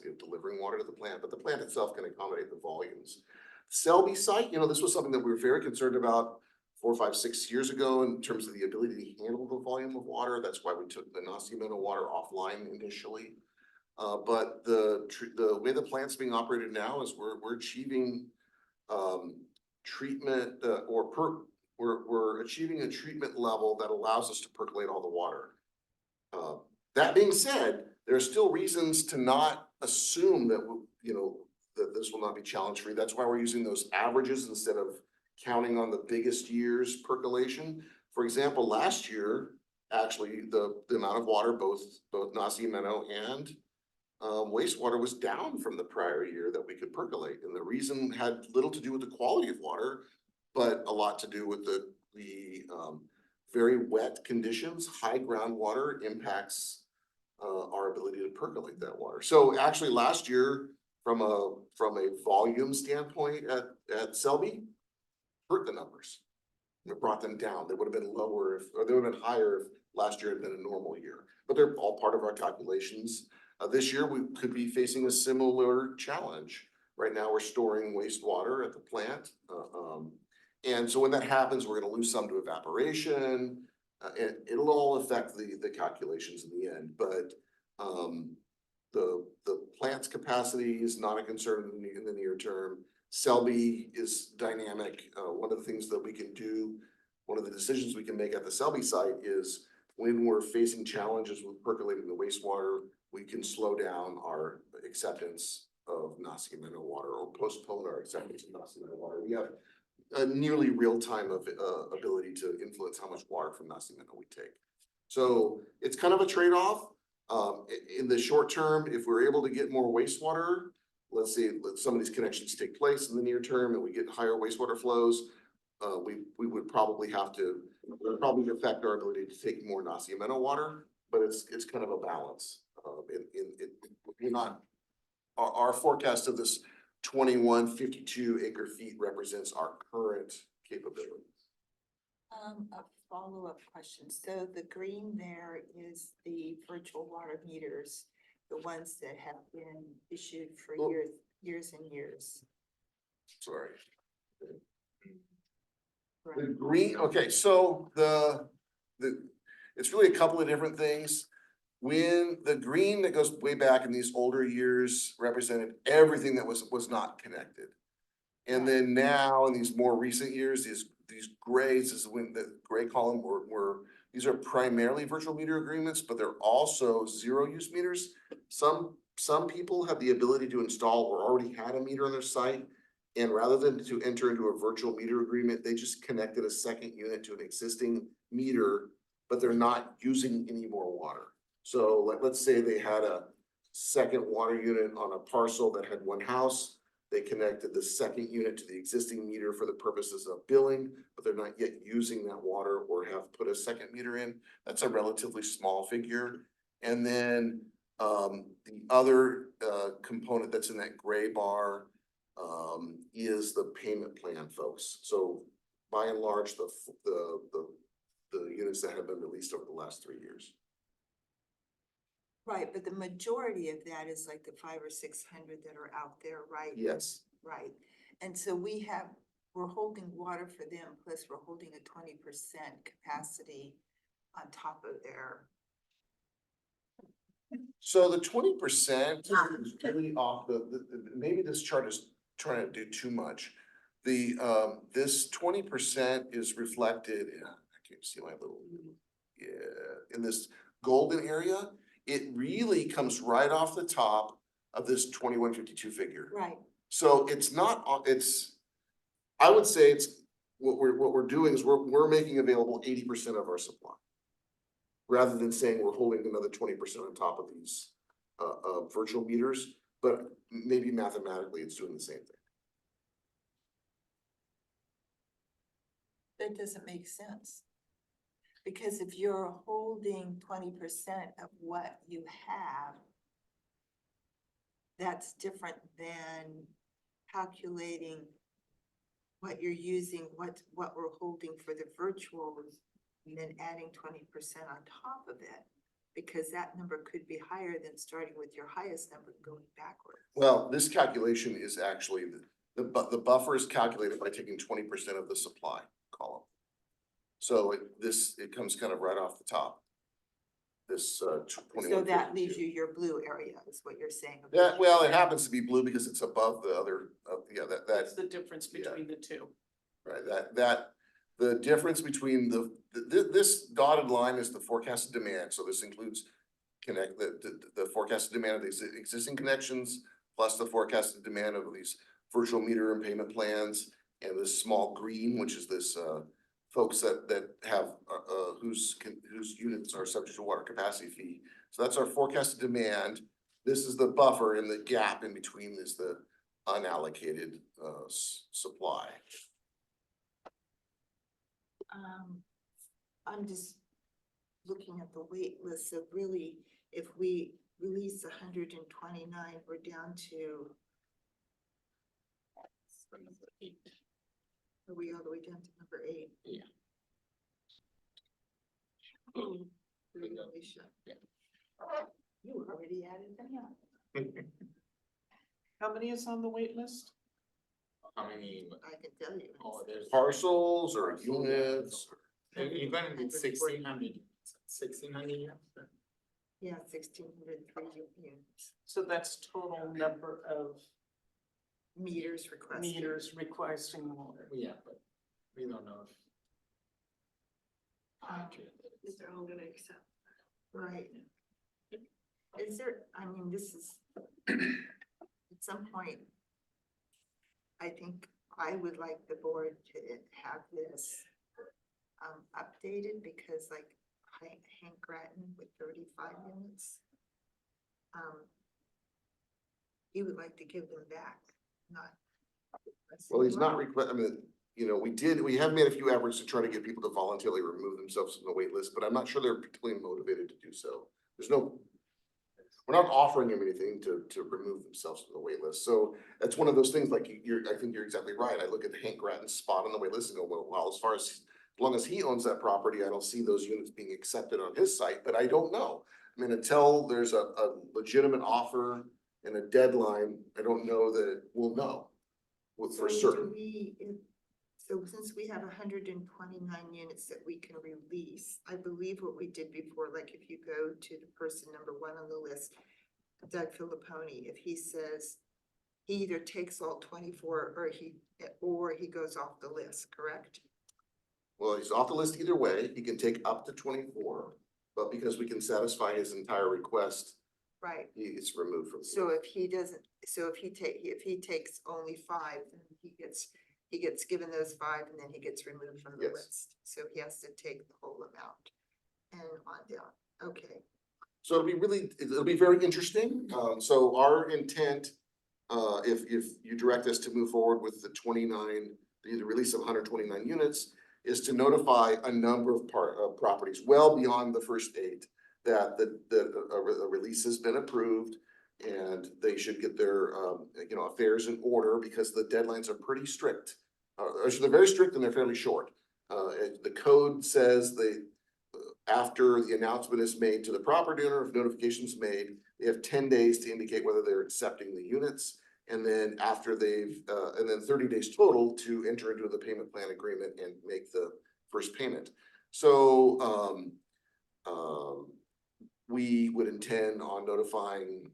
of delivering water to the plant, but the plant itself can accommodate the volumes. Selby site, this was something that we were very concerned about 4, 5, 6 years ago in terms of the ability to handle the volume of water. That's why we took the Nacimiento water offline initially. But the way the plant's being operated now is we're achieving treatment we're achieving a treatment level that allows us to percolate all the water. That being said, there are still reasons to not assume that, that this will not be challenge free. That's why we're using those averages instead of counting on the biggest year's percolation. For example, last year, actually, the amount of water, both Nacimiento and wastewater was down from the prior year that we could percolate. And the reason had little to do with the quality of water, but a lot to do with the very wet conditions. High groundwater impacts our ability to percolate that water. So actually last year, from a volume standpoint at Selby, hurt the numbers. It brought them down. They would have been lower or they would have been higher if last year had been a normal year. But they're all part of our calculations. This year, we could be facing a similar challenge. Right now, we're storing wastewater at the plant. And so when that happens, we're gonna lose some to evaporation. It'll all affect the calculations in the end, but the plant's capacity is not a concern in the near term. Selby is dynamic. One of the things that we can do, one of the decisions we can make at the Selby site is when we're facing challenges with percolating the wastewater, we can slow down our acceptance of Nacimiento water or postpone our acceptance of Nacimiento water. We have a nearly real-time ability to influence how much water from Nacimiento we take. So it's kind of a trade-off. In the short term, if we're able to get more wastewater, let's say some of these connections take place in the near term and we get higher wastewater flows, we would probably have to, it would probably affect our ability to take more Nacimiento water, but it's kind of a balance. We're not, our forecast of this 2152 acre feet represents our current capabilities. A follow-up question. So the green there is the virtual water meters, the ones that have been issued for Oh. years and years. Sorry. The Right. green, okay, so it's really a couple of different things. When the green that goes way back in these older years represented everything that was not connected. And then now in these more recent years, these grays is when the gray column were these are primarily virtual meter agreements, but they're also zero use meters. Some people have the ability to install or already had a meter on their site. And rather than to enter into a virtual meter agreement, they just connected a second unit to an existing meter, but they're not using any more water. So let's say they had a second water unit on a parcel that had one house. They connected the second unit to the existing meter for the purposes of billing, but they're not yet using that water or have put a second meter in. That's a relatively small figure. And then the other component that's in that gray bar is the payment plan folks. So by and large, the units that have been released over the last 3 years. Right, but the majority of that is like the 500 or 600 that are out there, right? Yes. Right, and so we're holding water for them, plus we're holding a 20% capacity on top of their. So the 20% is really off maybe this chart is trying to do too much. This 20% is reflected, I can't see my little, in this golden area. It really comes right off the top of this 2152 figure. Right. So it's not, I would say it's, what we're doing is we're making available 80% of our supply. Rather than saying we're holding another 20% on top of these virtual meters, but maybe mathematically it's doing the same thing. That doesn't make sense. Because if you're holding 20% of what you have, that's different than calculating what you're using, what we're holding for the virtuals, and then adding 20% on top of it. Because that number could be higher than starting with your highest number and going backwards. Well, this calculation is actually, the buffer is calculated by taking 20% of the supply column. So it comes kind of right off the top. This 21. So that leaves you your blue area, is what you're saying. That, well, it happens to be blue because it's above the other, that's That's the difference between the two. right, the difference between this dotted line is the forecasted demand, so this includes the forecasted demand of the existing connections, plus the forecasted demand of these virtual meter and payment plans, and this small green, which is this folks that have whose units are subject to water capacity fee. So that's our forecasted demand. This is the buffer, and the gap in between is the unallocated supply. I'm just looking at the wait list, so really, if we release 129, we're down to, are we all the way down to number 8? Yeah. Alicia. Yeah. You already added them up. How many is on the wait list? How many, I can tell you. oh, there's. Parcels or units? You're gonna need 1,600. 1,600, yeah. Yeah, 1,603 units, So that's total number of meters requested. meters requesting water. Yeah, but we don't know if. Is they're all gonna accept. Right. Is there, I mean, this is, at some point, I think I would like the board to have this updated, because like Hank Grattan with 35 units, he would like to give them back, not. Well, he's not I mean, you know, we have made a few efforts to try to get people to voluntarily remove themselves from the wait list, but I'm not sure they're particularly motivated to do so. We're not offering them anything to remove themselves from the wait list. So that's one of those things, like I think you're exactly right. I look at Hank Grattan's spot on the wait list and go, well, as long as he owns that property, I don't see those units being accepted on his site, but I don't know. I mean, until there's a legitimate offer and a deadline, I don't know that we'll know for So certain. So since we have 129 units that we can release, I believe what we did before, like if you go to the person number 1 on the list, Doug Filipponi, if he says he either takes all 24 or he goes off the list, correct? Well, he's off the list either way. He can take up to 24, but because we can satisfy his entire request, Right. he gets removed from. the So list. if he doesn't, so if he takes only 5, then he gets given those 5 and then he gets removed from the Yes. list. So he has to take the whole amount and on down. Okay. So it'll be very interesting. So our intent, if you direct us to move forward with the release of 129 units, is to notify a number of properties well beyond the first 8 that a release has been approved, and they should get their affairs in order, because the deadlines are pretty strict. Actually, they're very strict and they're fairly short. The code says after the announcement is made to the property owner, if notification is made, they have 10 days to indicate whether they're accepting the units. And then after and then 30 days total to enter into the payment plan agreement and make the first payment. So, we would intend on notifying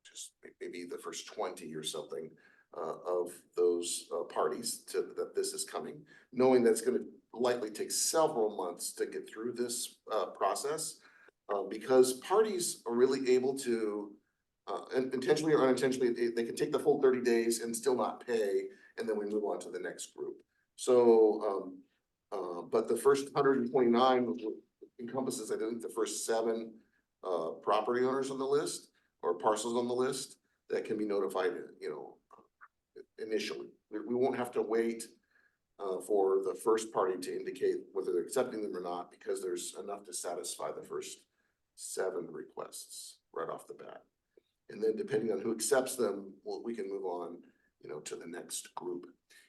just maybe the first 20 or something of those parties that this is coming, knowing that it's going to likely take several months to get through this process, because parties are really able to, intentionally or unintentionally, they can take the full 30 days and still not pay, and then we move on to the next group. So, but the first 129 encompasses, I think, the first 7 property owners on the list or parcels on the list that can be notified, initially. We won't have to wait for the first party to indicate whether they're accepting them or not, because there's enough to satisfy the first 7 requests right off the bat. And then depending on who accepts them, we can move on, to the next group.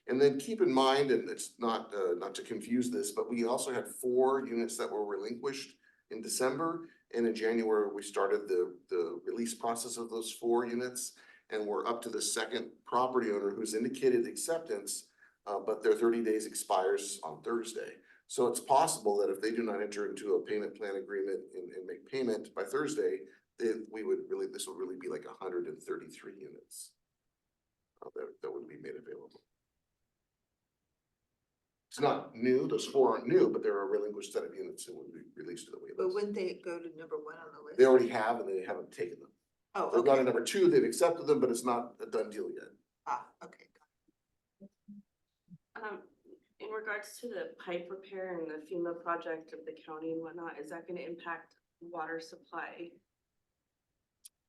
And then keep in mind, and it's not to confuse this, but we also had 4 units that were relinquished in December. And in January, we started the release process of those 4 units. And we're up to the second property owner who's indicated acceptance, but their 30 days expires on Thursday. So it's possible that if they do not enter into a payment plan agreement and make payment by Thursday, this would really be like 133 units that would be made available. It's not new, those 4 aren't new, but they're a relinquished set of units that would be released to the wait But list. wouldn't they go to number 1 on the list? They already have, and they haven't taken them. Oh, They've gone to okay. number 2, they've accepted them, but it's not a done deal yet. Okay. In regards to the pipe repair and the FEMA project of the county and whatnot, is that gonna impact water supply?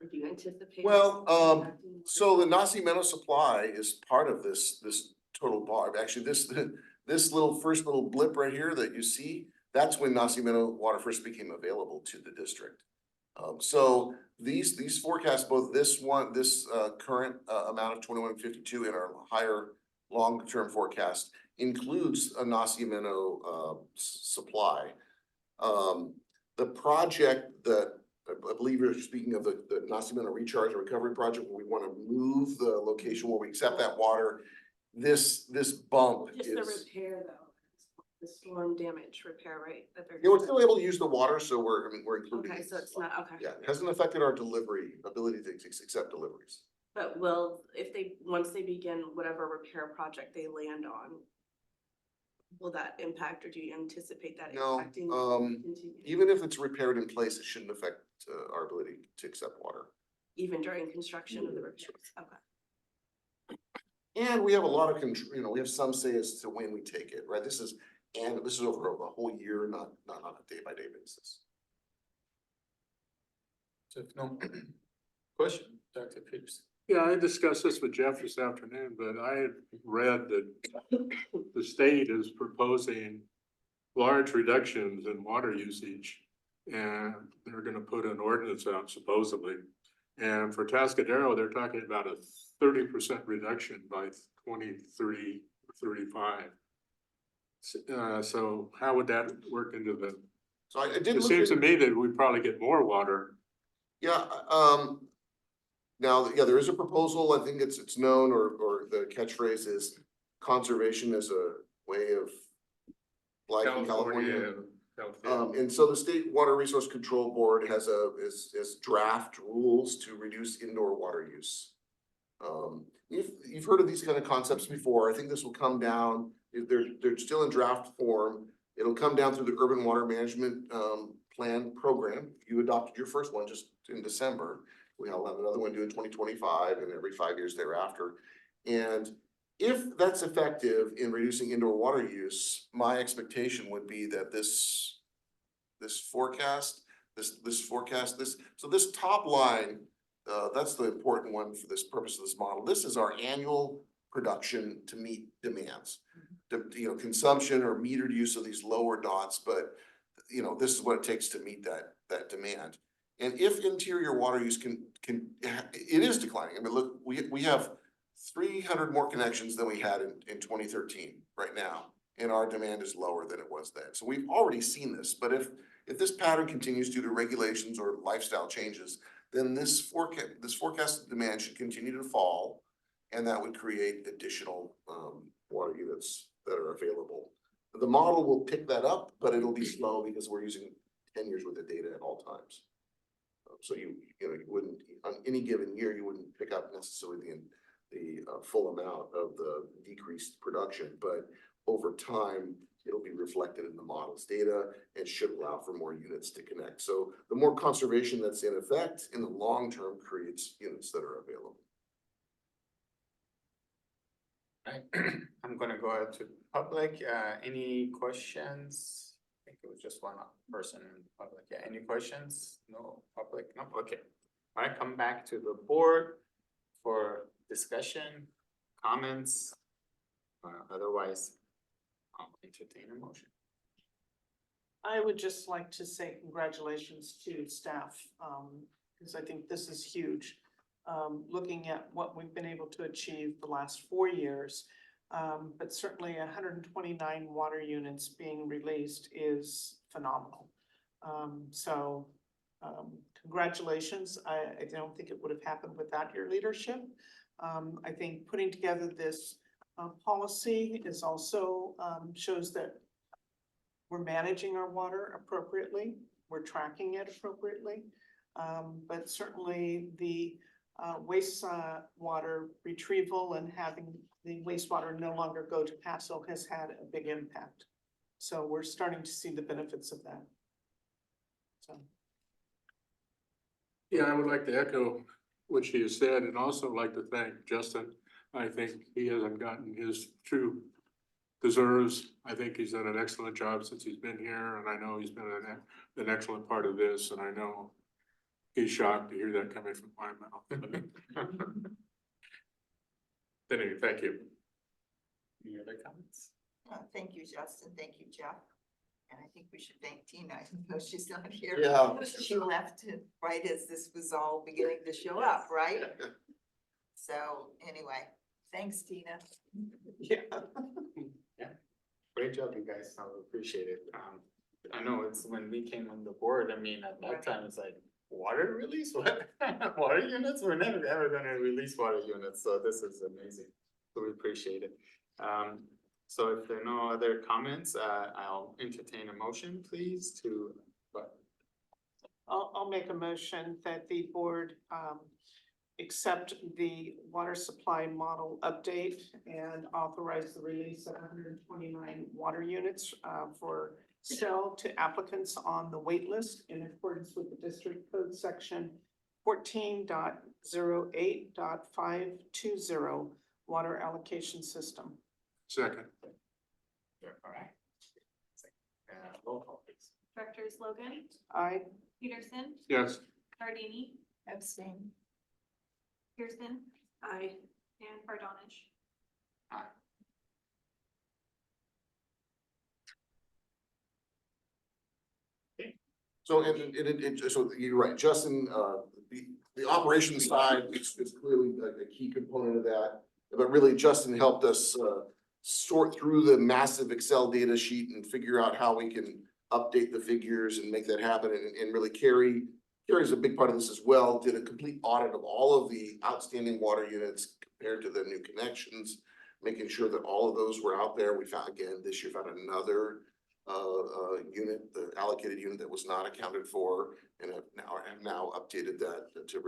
Or do you anticipate? Well, impacting water So the Nacimiento supply is part of this total bar. Actually, this little first little blip right here that you see, That's when Nacimiento water first became available to the district. So these forecasts, both this current amount of 2152 and our higher long-term forecast includes a Nacimiento supply. The project that I believe you're speaking of, the Nacimiento Recharge and Recovery Project, where we want to move the location where we accept that water. This bump Just the is, repair though, the storm damage repair, right? That they're. yeah, we're still able to use the water, so we're including. Okay, so it's not, okay. Yeah, it hasn't affected our delivery, ability to accept deliveries. But once they begin whatever repair project they land on, will that impact, or do you anticipate that No, impacting? continuing? even if it's repaired in place, it shouldn't affect our ability to accept water. Even during construction of the repairs, okay. And we have a lot of control, we have some say as to when we take it, right? This is over a whole year, not on a day-by-day basis. So if no question, Dr. Peters. Yeah, I discussed this with Jeff this afternoon, but I had read that the state is proposing large reductions in water usage. And they're gonna put an ordinance out supposedly. And for Tascadero, they're talking about a 30% reduction by 2030, 35. So how would that work into the, So I did it look seems to at, me that we probably get more water. yeah, now, yeah, there is a proposal, I think it's known, or the catchphrase is conservation as a way of life in California. And so the State Water Resource Control Board has is draft rules to reduce indoor water use. You've heard of these kind of concepts before. I think this will come down, they're still in draft form. It'll come down through the Urban Water Management Plan program. You adopted your first one just in December. We'll have another one due in 2025 and every 5 years thereafter. And if that's effective in reducing indoor water use, my expectation would be that this forecast, so this top line, that's the important one for this purpose of this model. This is our annual production to meet demands. Consumption or metered use of these lower dots, but this is what it takes to meet that demand. And if interior water use it is declining. I mean, look, we have 300 more connections than we had in 2013 right now, and our demand is lower than it was then. So we've already seen this, but if this pattern continues due to regulations or lifestyle changes, then this forecasted demand should continue to fall, and that would create additional water units that are available. The model will pick that up, but it'll be slow because we're using 10 years worth of data at all times. So you wouldn't, on any given year, you wouldn't pick up necessarily the full amount of the decreased production, but over time, it'll be reflected in the model's data and should allow for more units to connect. So the more conservation that's in effect in the long term creates units that are available. Right. I'm gonna go out to public. Any questions? I think it was just one person in the public. Yeah, any questions? No public? No, okay. All right, come back to the board for discussion, comments. Otherwise, I'll entertain a motion. I would just like to say congratulations to staff, because I think this is huge. Looking at what we've been able to achieve the last 4 years, but certainly 129 water units being released is phenomenal. Congratulations. I don't think it would have happened without your leadership. I think putting together this policy is also shows that we're managing our water appropriately, we're tracking it appropriately, but certainly the wastewater retrieval and having the wastewater no longer go to Paso has had a big impact. So we're starting to see the benefits of that. So. Yeah, I would like to echo what she has said and also like to thank Justin. I think he hasn't gotten his true deserves. I think he's done an excellent job since he's been here, and I know he's been an excellent part of this, and I know he's shocked to hear that coming from my mouth. Anyway, thank you. Any other comments? Thank you, Justin. Thank you, Jeff. And I think we should thank Tina, even though she's not here. Yeah. She left right as this was all beginning to show up, right? So anyway, thanks, Tina. Yeah. Great job, you guys. I appreciate it. I know it's when we came on the board, I mean, at that Right. time, it's like, water release, what? Water units? We're never ever gonna release water units, so this is amazing. So we appreciate it. So if there are no other comments, I'll entertain a motion, please, to, but, I'll make a motion that the board, accept the water supply model update and authorize the release of 129 water units, for sale to applicants on the wait list in accordance with the district code section 14.08.520 water allocation system. Second. yeah, all right. Roll call, please. Directors Logan, I, Peterson, Yes. Gardini, Abstain. Pearson, I, and Bardavich. So so you're right, Justin, the operations side is clearly a key component of that. But really Justin helped us sort through the massive Excel data sheet and figure out how we can update the figures and make that happen. And really Carrie's a big part of this as well, did a complete audit of all of the outstanding water units compared to the new connections, making sure that all of those were out there. We found, again, this year found another unit, the allocated unit that was not accounted for, and have now updated that to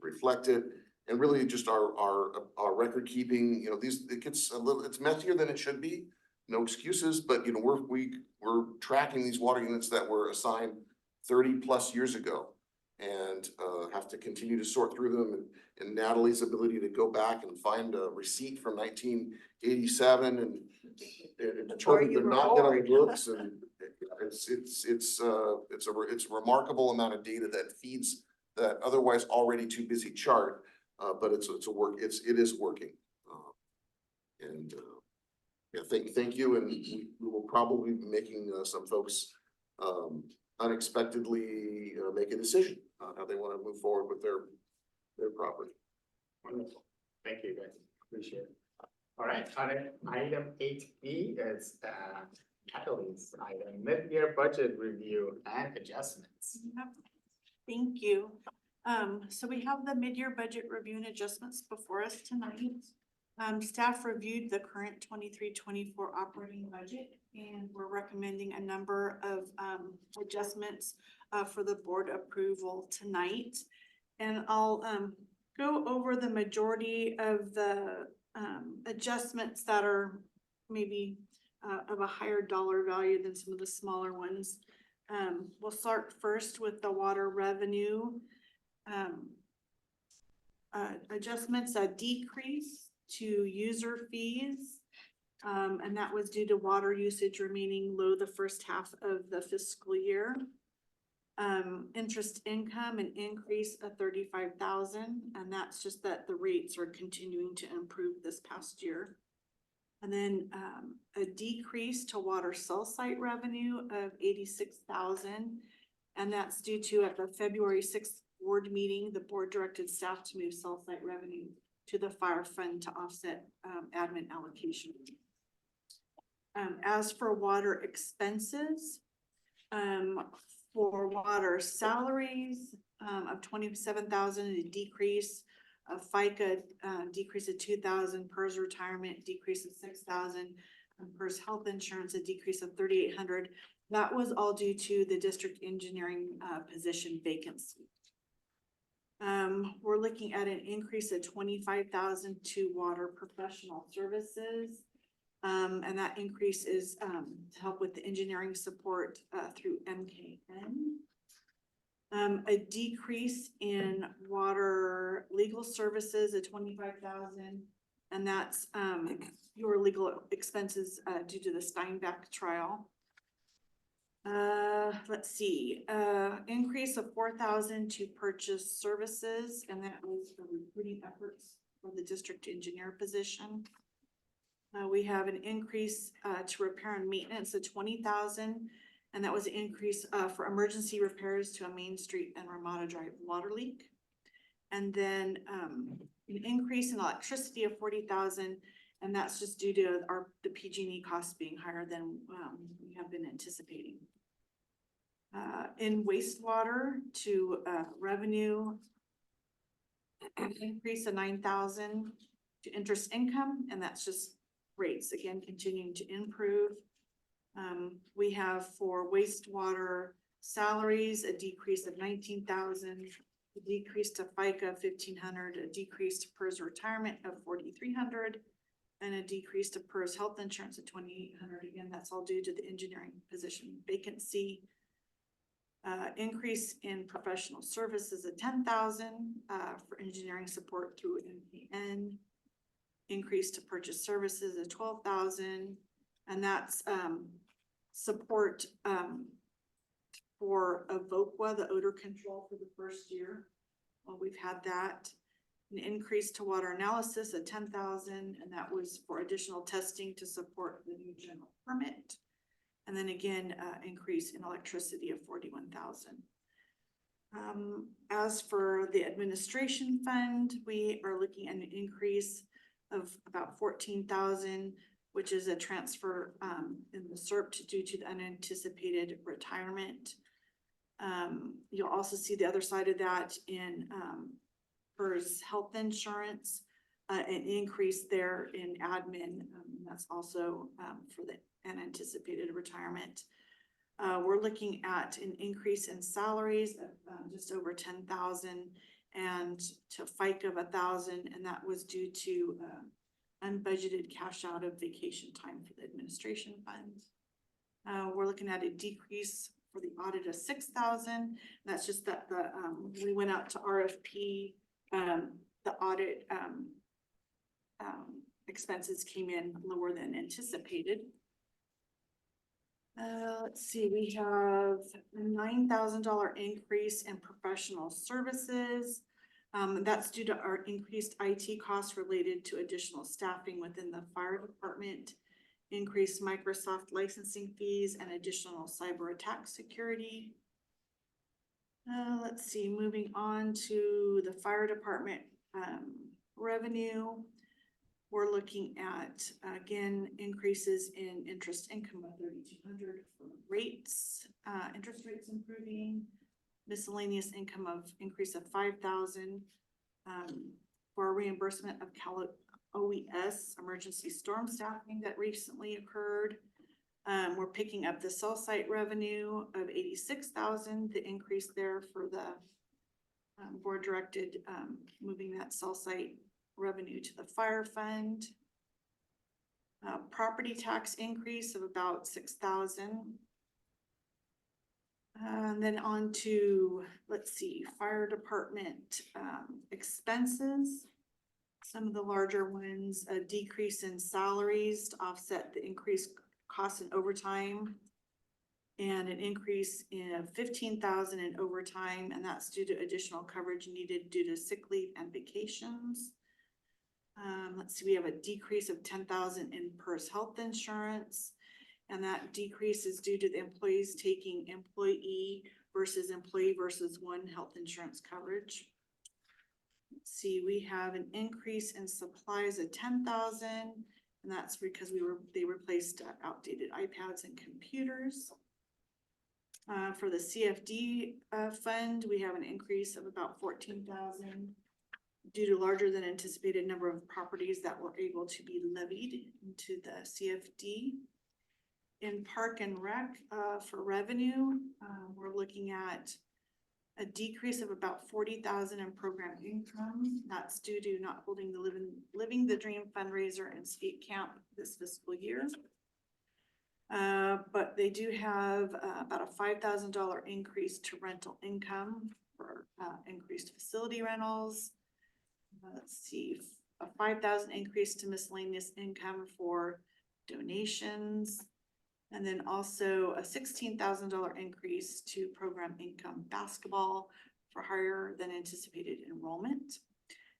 reflect it. And really just our record keeping, you know, it gets it's messier than it should be, no excuses, but you know, we're tracking these water units that were assigned 30+ years ago. And have to continue to sort through them, and Natalie's ability to go back and find a receipt from 1987 and determine you they're were not yet on the born. books, and it's a remarkable amount of data that feeds that otherwise already too busy chart, but it is working. Yeah, thank you, and we will probably be making some folks unexpectedly make a decision on how they want to move forward with their property. Wonderful. Thank you, guys. Appreciate it. All right, item 8B is Natalie's item, mid-year budget review and adjustments. Thank you. So we have the mid-year budget review and adjustments before us tonight. Staff reviewed the current 23-24 operating budget, and we're recommending a number of adjustments for the board approval tonight. And I'll go over the majority of the adjustments that are maybe of a higher dollar value than some of the smaller ones. We'll start first with the water revenue. Adjustments, a decrease to user fees. And that was due to water usage remaining low the first half of the fiscal year. Interest income, an increase of 35,000, and that's just that the rates are continuing to improve this past year. And then a decrease to water cell site revenue of 86,000, and that's due to at the February 6th board meeting, the board directed staff to move cell site revenue to the fire fund to offset admin allocation. As for water expenses, for water salaries of 27,000, a decrease of FICA, decrease of 2,000, PERS retirement, decrease of 6,000, PERS health insurance, a decrease of 3,800. That was all due to the district engineering position vacancy. We're looking at an increase of 25,000 to water professional services. And that increase is to help with the engineering support through MKN. A decrease in water legal services of 25,000, and that's your legal expenses due to the Steinbach trial. Let's see, increase of 4,000 to purchase services, and that was for recruiting efforts for the district engineer position. We have an increase to repair and maintenance of 20,000. And that was an increase for emergency repairs to a Main Street and Ramada Drive water leak. And then an increase in electricity of 40,000. And that's just due to the PG&E costs being higher than we have been anticipating. In wastewater to revenue, an increase of 9,000 to interest income, and that's just rates again continuing to improve. We have for wastewater salaries, a decrease of 19,000, a decrease to FICA of 1,500, a decrease to PERS retirement of 4,300, and a decrease to PERS health insurance of 2,800. Again, that's all due to the engineering position vacancy. Increase in professional services of 10,000 for engineering support through NPN. Increase to purchase services of 12,000, and that's support for Evoqua, the odor control for the first year. Well, we've had that. An increase to water analysis of 10,000, and that was for additional testing to support the new general permit. And then again, increase in electricity of 41,000. As for the administration fund, we are looking at an increase of about 14,000, which is a transfer in the SERP due to the unanticipated retirement. You'll also see the other side of that in PERS health insurance, an increase there in admin. That's also for the unanticipated retirement. We're looking at an increase in salaries of just over 10,000 and to FICA of 1,000, and that was due to unbudgeted cash out of vacation time for the administration funds. We're looking at a decrease for the audit of 6,000. That's just that we went out to RFP. The audit expenses came in lower than anticipated. Let's see, we have a $9,000 increase in professional services. That's due to our increased IT costs related to additional staffing within the fire department, increased Microsoft licensing fees, and additional cyber attack security. Let's see, moving on to the fire department revenue. We're looking at, again, increases in interest income of 3,200 for rates, interest rates improving, miscellaneous income of increase of 5,000 for reimbursement of Cal OES emergency storm staffing that recently occurred. We're picking up the cell site revenue of 86,000, the increase there for the board directed moving that cell site revenue to the fire fund. Property tax increase of about 6,000. And then on to, let's see, fire department expenses. Some of the larger ones, a decrease in salaries to offset the increased costs in overtime, and an increase in 15,000 in overtime, and that's due to additional coverage needed due to sick leave and vacations. Let's see, we have a decrease of 10,000 in PERS health insurance, and that decrease is due to the employees taking employee versus one health insurance coverage. Let's see, we have an increase in supplies of 10,000, and that's because they replaced outdated iPads and computers. For the CFD fund, we have an increase of about 14,000 due to larger than anticipated number of properties that were able to be levied into the CFD. In Park and Rec for revenue, we're looking at a decrease of about 40,000 in program income. That's due to not holding the Living the Dream fundraiser and skate camp this fiscal year. But they do have about a $5,000 increase to rental income for increased facility rentals. Let's see, a 5,000 increase to miscellaneous income for donations. And then also a $16,000 increase to program income basketball for higher than anticipated enrollment.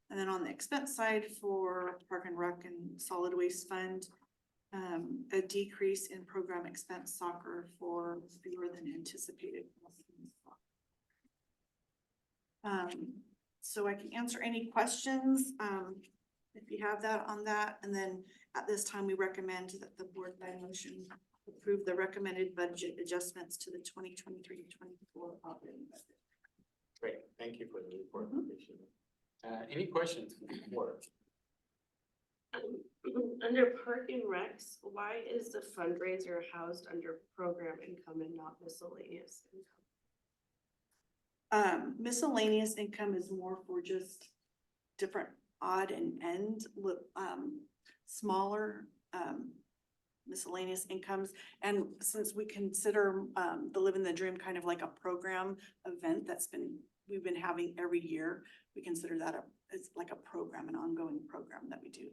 And then on the expense side for Park and Rec and Solid Waste Fund, a decrease in program expense soccer for fewer than anticipated. So I can answer any questions, if you have that on that, and then at this time, we recommend that the board by motion approve the recommended budget adjustments to the 2023-24 operating budget. Great, thank you for the report. Appreciate it. Any questions from the board? Under park and recs, why is the fundraiser housed under program income and not miscellaneous income? Miscellaneous income is more for just different odd and end, smaller, miscellaneous incomes. And since we consider, the Living the Dream kind of like a program event we've been having every year, we consider that as like a program, an ongoing program that we do.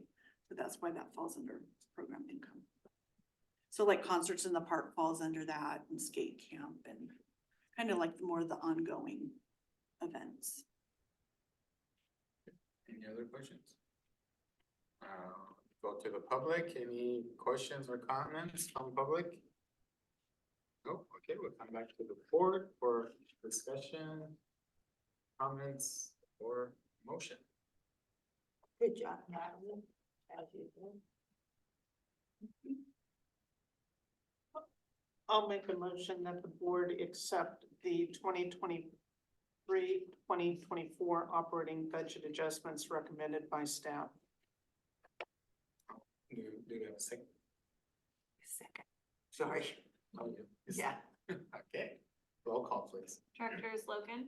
So that's why that falls under program income. So like concerts in the park falls under that, and skate camp, and kind of like more of the ongoing events. Any other questions? Go to the public. Any questions or comments from public? No, okay, we'll come back to the board for discussion, comments, or motion. Good job, Natalie, as usual. I'll make a motion that the board accept the 2023-2024 operating budget adjustments recommended by staff. Do you have a second? Second, sorry, Oh, yeah. Okay, roll call please. Directors Logan.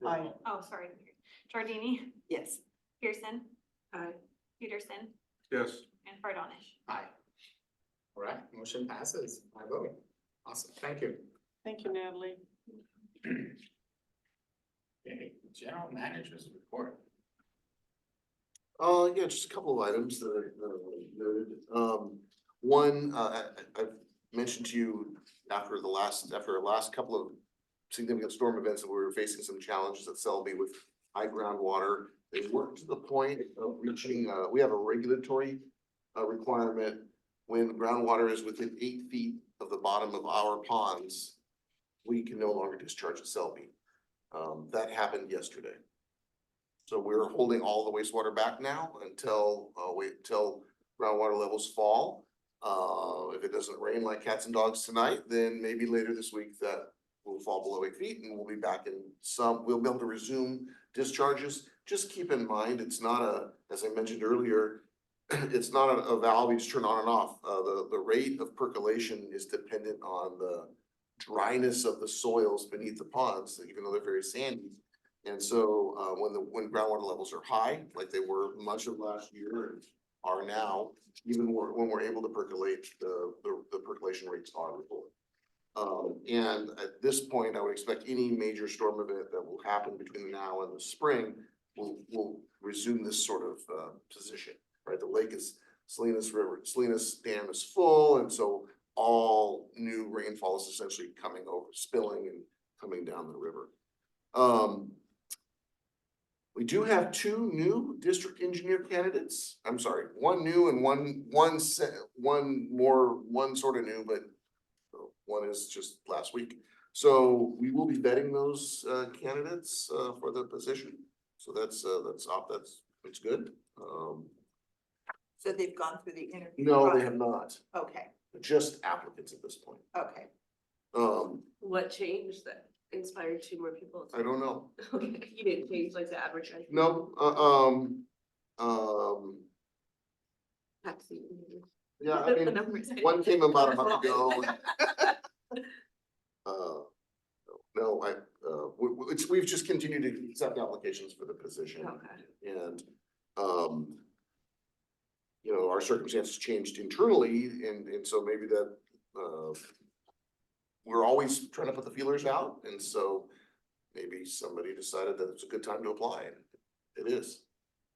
Aye. Oh, sorry. Jardini, Yes. Pearson, Aye. Peterson, Yes. and Bardonish. Aye. All right, motion passes by vote. Awesome, thank you. Thank you, Natalie. Okay, general managers report. Yeah, just a couple of items that I noted. One, I've mentioned to you after our last couple of significant storm events that we were facing some challenges at Selby with high groundwater. They worked to the point of reaching, we have a regulatory requirement when groundwater is within 8 feet of the bottom of our ponds, we can no longer discharge at Selby. That happened yesterday. So we're holding all the wastewater back now until groundwater levels fall. If it doesn't rain like cats and dogs tonight, then maybe later this week that will fall below 8 feet and we'll be back in we'll be able to resume discharges. Just keep in mind, it's not as I mentioned earlier, it's not a valve you just turn on and off. The rate of percolation is dependent on the dryness of the soils beneath the ponds, even though they're very sandy. And so, when groundwater levels are high, like they were much of last year and are now, even when we're able to percolate, the percolation rates are reported. And at this point, I would expect any major storm event that will happen between now and the spring will resume this sort of position, right? The lake is Salinas Dam is full, and so all new rainfall is essentially coming over, spilling and coming down the river. We do have 2 new district engineer candidates. I'm sorry, 1 new and one sort of new, but one is just last week. So we will be vetting those candidates for the position. So that's good. So they've gone through the interview? No, they process? have not. Okay, Just applicants at this point. okay. What changed that inspired 2 more people? I don't know. Okay, you didn't change like the advertising. No, Taxi. yeah, I The mean, numbers. one came about a month ago. No, we've just continued to accept applications for the position. Okay. And, our circumstances changed internally and so maybe that, we're always trying to put the feelers out. And so maybe somebody decided that it's a good time to apply and it is.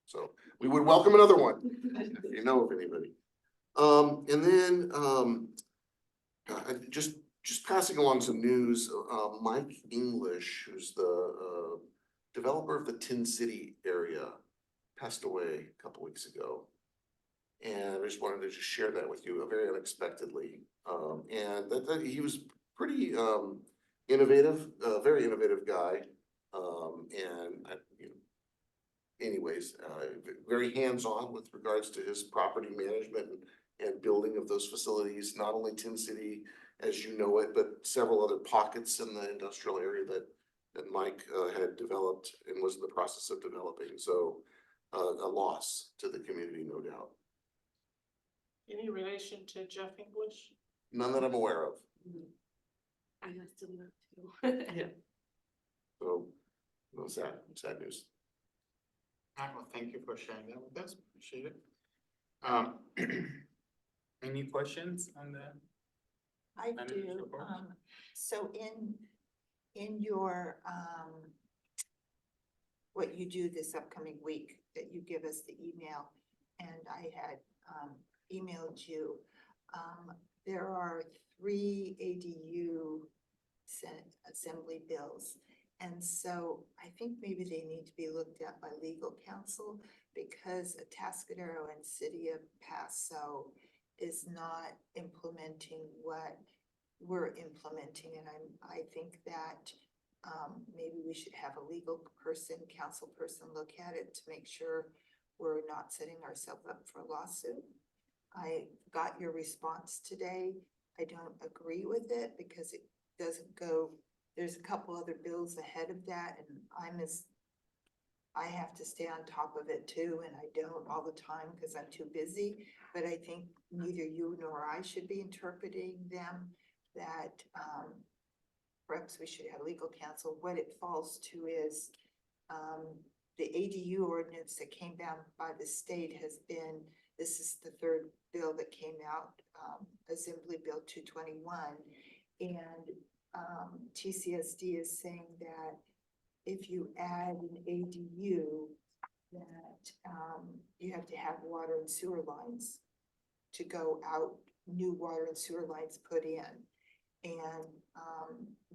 So we would welcome another one, if you know of anybody. And then, just passing along some news, Mike English, who's the developer of the Tin City area, passed away a couple weeks ago. And I just wanted to just share that with you, very unexpectedly. And that he was pretty innovative, very innovative guy. Anyways, very hands-on with regards to his property management and building of those facilities, not only Tin City as you know it, but several other pockets in the industrial area that Mike had developed and was in the process of developing. So a loss to the community, no doubt. Any relation to Jeff English? None that I'm aware of. I must have known too. Yeah. So, no, sad news. Well, thank you for sharing that with us, appreciate it. Any questions on the? I Manager's do, report? so in your, what you do this upcoming week, that you give us the email, and I had, emailed you, there are 3 ADU assembly bills. And so I think maybe they need to be looked at by legal counsel, because Atascadero and City of Paso is not implementing what we're implementing. And I think that maybe we should have a legal person, counsel person look at it to make sure we're not setting ourselves up for a lawsuit. I got your response today. I don't agree with it because it doesn't go, there's a couple other bills ahead of that, and I have to stay on top of it too, and I don't all the time because I'm too busy. But I think neither you nor I should be interpreting them, that perhaps we should have legal counsel. What it falls to is the ADU ordinance that came down by the state has been, this is the third bill that came out, Assembly Bill 221. And TCSD is saying that if you add an ADU, that you have to have water and sewer lines to go out, new water and sewer lines put in. And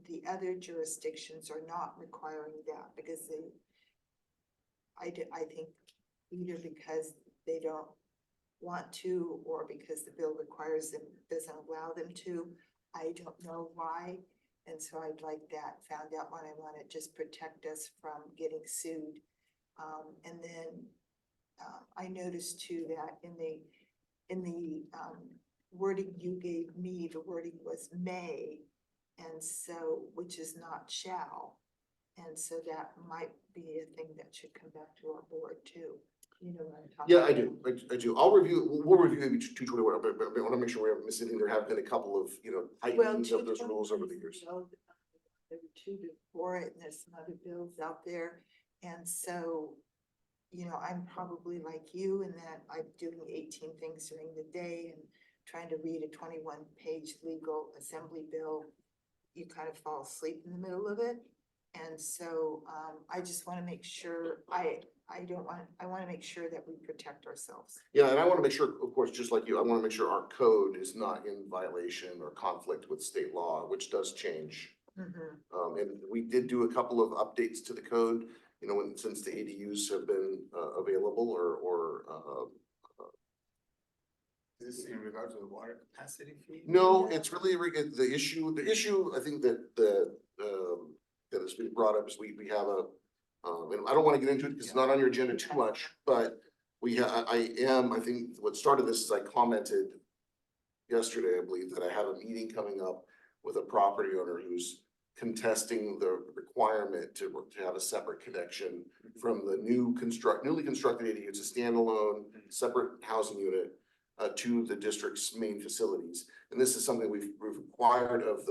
the other jurisdictions are not requiring that because I think either because they don't want to, or because the bill requires them, doesn't allow them to. I don't know why. And so I'd like that found out when I want to just protect us from getting sued. And then I noticed too that in the wording you gave me, the wording was may, and so, which is not shall. And so that might be a thing that should come back to our board too. You know what I'm talking Yeah, about? I do. We'll review each 221, but I want to make sure we haven't missed anything. There have been a couple of, heightenings of those rules over the years. There were 2 before it, and there's some other bills out there. And so, I'm probably like you in that I'm doing 18 things during the day and trying to read a 21-page legal assembly bill. You kind of fall asleep in the middle of it. And so I just want to make sure, I want to make sure that we protect ourselves. Yeah, and I want to make sure, of course, just like you, I want to make sure our code is not in violation or conflict with state law, which does change. And we did do a couple of updates to the code, since the ADUs have been available or Is this in regards to the water capacity fee? no, it's really the issue, I think that has been brought up is we have and I don't want to get into it because it's not on your agenda too much, but I think what started this is I commented yesterday, I believe, that I have a meeting coming up with a property owner who's contesting the requirement to have a separate connection from the newly constructed ADU. It's a standalone, separate housing unit to the district's main facilities. And this is something we've required of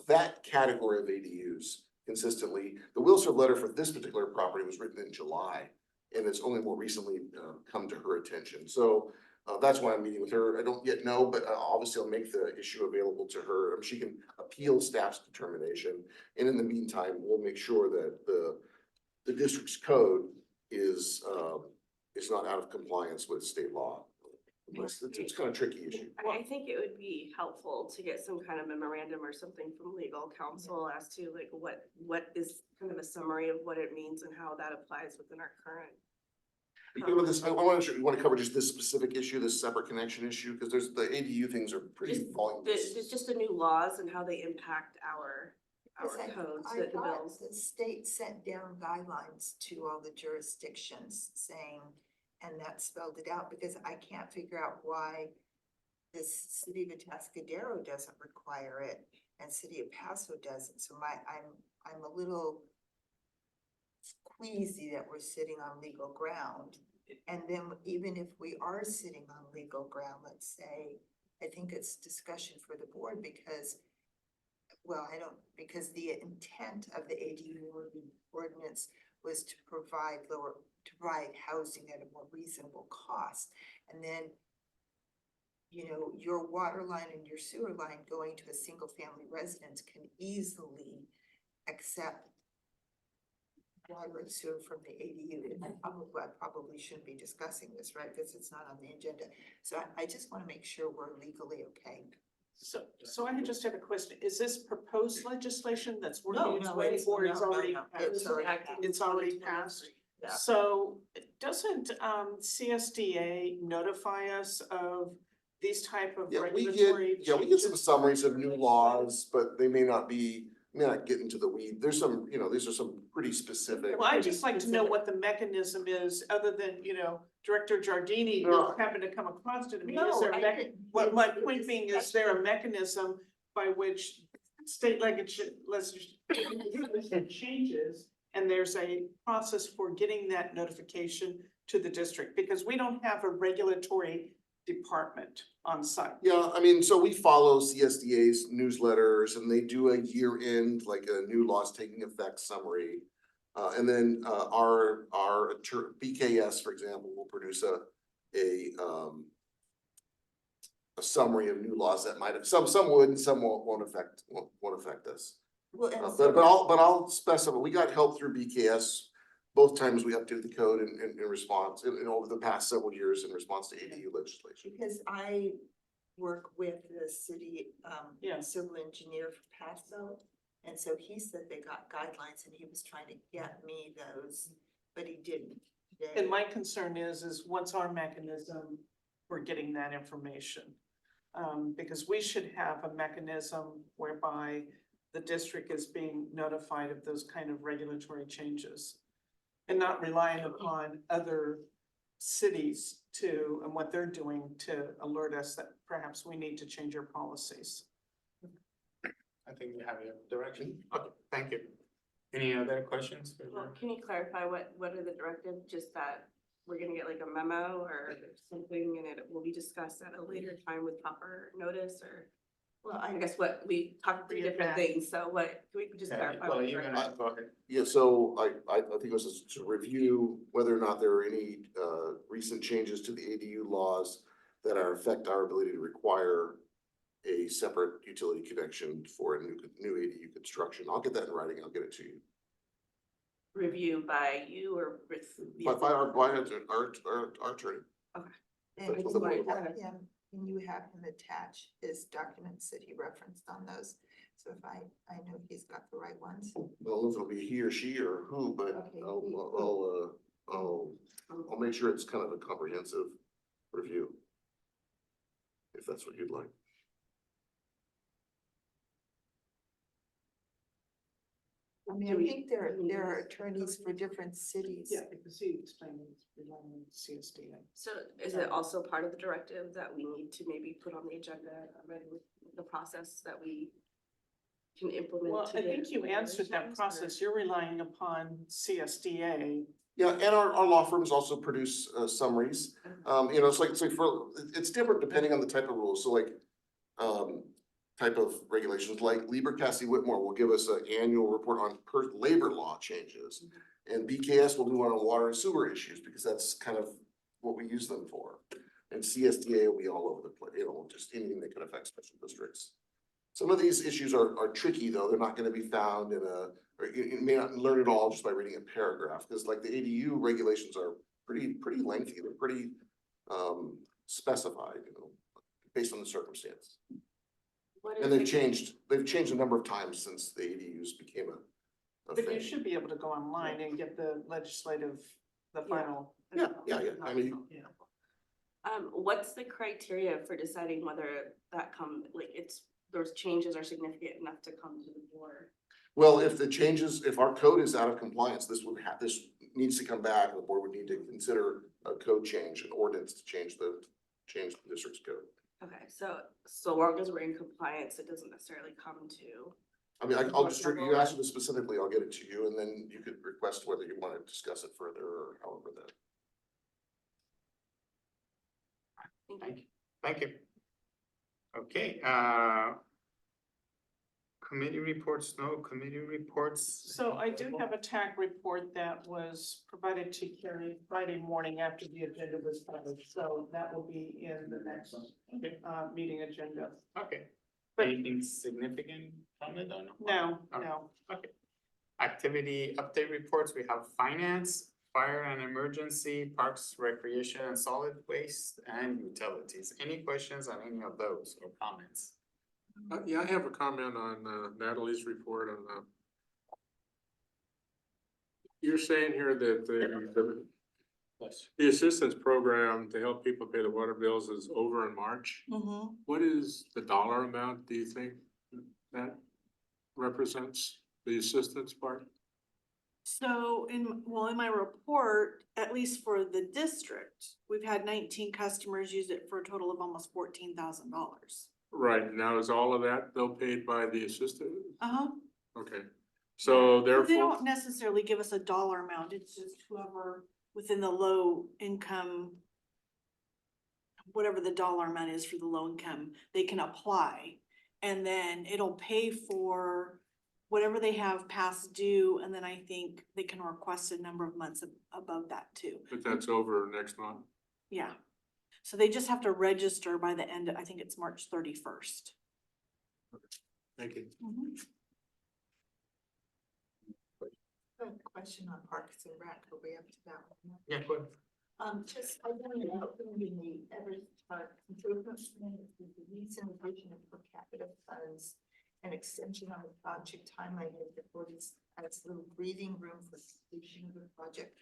that category of ADUs consistently. The will serve letter for this particular property was written in July, and it's only more recently come to her attention. So that's why I'm meeting with her. I don't yet know, but obviously I'll make the issue available to her. She can appeal staff's determination. And in the meantime, we'll make sure that the district's code is not out of compliance with state law. It's kind of tricky issue. I think it would be helpful to get some kind of memorandum or something from legal counsel as to like what is kind of a summary of what it means and how that applies within our current You go with this, I want to, you want to cover just this specific issue, this separate connection issue, because there's, the ADU things are pretty Just voluminous. There's just the new laws and how they impact our Because codes, I the thought bills. the state sent down guidelines to all the jurisdictions saying, and that spelled it out, because I can't figure out why this city of Atascadero doesn't require it and city of Paso doesn't. So I'm a little queasy that we're sitting on legal ground. And then even if we are sitting on legal ground, let's say, I think it's discussion for the board because, well, because the intent of the ADU ordinance was to provide housing at a more reasonable cost. And then, your water line and your sewer line going to a single family residence can easily accept water and sewer from the ADU. And I probably shouldn't be discussing this, right? Because it's not on the agenda. So I just want to make sure we're legally okay. So I just have a question. Is this proposed legislation that's No, working its no, way it's- or it's no, no, already no. passed? It's already passed. Yeah. So doesn't CSDA notify us of these type of Yeah, we regulatory get, we get some changes? summaries of new laws, but they may not get into the weed. There's some, these are some pretty specific. Well, I'd just like to know what the mechanism is, other than, Director Giardini No. just happened to come across it. I mean, is No, there, I didn't. what my It's point being, is there a mechanism by which state legislation changes and there's a process for getting that notification to the district? Because we don't have a regulatory department on site. Yeah, I mean, so we follow CSDA's newsletters and they do a year end, like a new laws taking effect summary. And then our BKS, for example, will produce a summary of new laws that might have, some would and some won't affect us. Well, and But I'll specify, we got help through BKS. Both times we updated the code in response, over the past several years in response to ADU legislation. because I work with the city Yeah. civil engineer for Paso. And so he said they got guidelines and he was trying to get me those, but he didn't. And my concern is what's our mechanism for getting that information? Because we should have a mechanism whereby the district is being notified of those kind of regulatory changes. And not relying upon other cities and what they're doing to alert us that perhaps we need to change our policies. I think we have your direction. Okay, thank you. Any other questions? Well, can you clarify what are the directives? Just that we're gonna get like a memo or something and it will be discussed at a later time with proper notice or? Well, I guess we talked three different things, so can we just clarify? Well, what you're the gonna go ahead. Yeah, so I think it was to review whether or not there are any recent changes to the ADU laws that affect our ability to require a separate utility connection for a new ADU construction. I'll get that in writing. I'll get it to you. review by you or with? the By other- our attorney. And That's can what the you board have him, attach his documents that he referenced on those? So if I know he's got the right ones. I don't know if it'll be he or she or who, but Okay. I'll make sure it's kind of a comprehensive review. If that's what you'd like. I mean, I think there are attorneys for different cities. Yeah, because he explained it's relying on CSDA. So is it also part of the directive that we need to maybe put on the agenda, already with the process that we can implement? Well, to I get think you answered that regulations, process. You're relying upon CSDA. Yeah, and our law firms also produce summaries. It's different depending on the type of rules. So like, type of regulations, like Lieber Cassie Whitmore will give us an annual report on labor law changes. And BKS will do one on water and sewer issues because that's kind of what we use them for. And CSDA will be all over the place, just anything that could affect special districts. Some of these issues are tricky though. They're not gonna be found or you may not learn it all just by reading a paragraph. Because like the ADU regulations are pretty lengthy. They're pretty specified, based on the circumstance. What is And they've the- changed a number of times since the ADUs became a But you thing. should be able to go online and get the Yeah. final Yeah, I mean, What's the criteria for deciding whether that those changes are significant enough to come to the board? well, if our code is out of compliance, this needs to come back, the board would need to consider a code change, an ordinance to change the district's code. Okay, so long as we're in compliance, it doesn't necessarily come to. I mean, I'll just, you asked me specifically, I'll get it to you, and then you could request whether you want to discuss it further or however that. Thank you. Okay, committee reports, no committee reports. So I do have a TAG report that was provided to Carrie Friday morning after the agenda was published, so that will be in the next meeting agenda. Okay, But- anything significant from it or no? No. Okay. Activity update reports, we have finance, fire and emergency, parks, recreation and solid waste, and utilities. Any questions on any of those or comments? Yeah, I have a comment on Natalie's report on you're saying here that Yes. the assistance program to help people pay the water bills is over in March. What is the dollar amount, do you think, that represents the assistance part? So in my report, at least for the district, we've had 19 customers use it for a total of almost $14,000. Right, now is all of that though paid by the assistant? Uh-huh. Okay, so They therefore, don't necessarily give us a dollar amount, it's just whoever within the low income, whatever the dollar amount is for the low income, they can apply. And then it'll pay for whatever they have past due, and then I think they can request a number of months above that too. but that's over next month. Yeah. So they just have to register by the end, I think it's March 31st. Thank you. Question on Parks and Rec, are we up to that one? Yeah, go ahead. Just, I don't know, in the Everett Park improvement plan, the recent version of per capita funds and extension on the project timeline is before this adds little breathing room for completion of the project.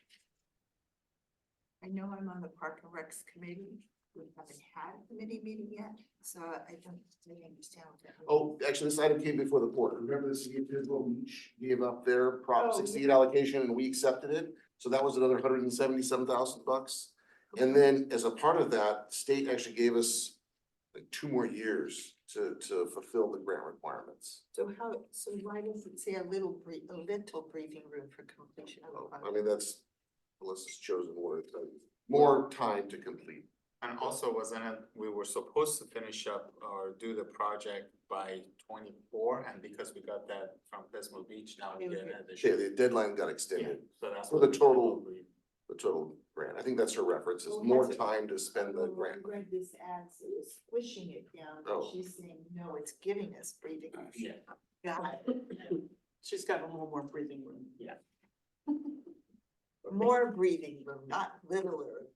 I know I'm on the Park and Recs committee. We haven't had a committee meeting yet, so I don't really understand what that means. Oh, actually, this item came before the board. Remember the city of Tisdale Beach gave up their Prop Oh, 68 allocation and we accepted it? So that was another $177,000. And then as a part of that, state actually gave us like 2 more years to fulfill the grant requirements. So why does it say a little breathing room for completion of the project? I mean, that's, unless it's chosen word, more time to complete. And also, wasn't it, we were supposed to finish up or do the project by 24, and because we got that from Pismo Beach, now we get an Okay, additional. the deadline got extended. So that's. For what the we total- agreed. The total grant, I think that's her reference, is Oh, more has it- time to spend the grant. I read this as it was squishing it down, but Oh. she's saying, no, it's giving us breathing room. Yeah. Got it. She's got a little more breathing room. More breathing room, not littler.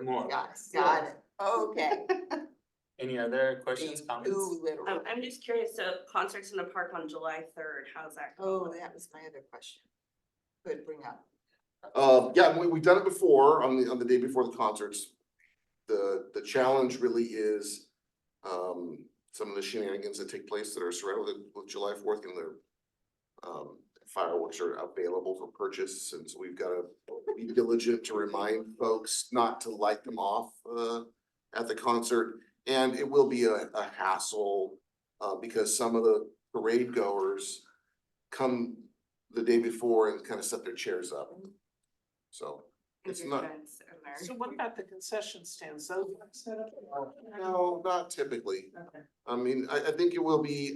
More. Got it. Okay. Any other questions, comments? Too literal. I'm just curious, so concerts in the park on July 3rd, how's that? Oh, that was my other question. Could bring up. Yeah, we've done it before on the day before the concerts. The challenge really is some of the shenanigans that take place that are surrounded with July 4th and the fireworks are available for purchase, and so we've got to be diligent to remind folks not to light them off at the concert. And it will be a hassle because some of the parade goers come the day before and kind of set their chairs up. So it's not, So what about the concession stands? Those are set up? no, not typically. Okay. I mean, I think it will be,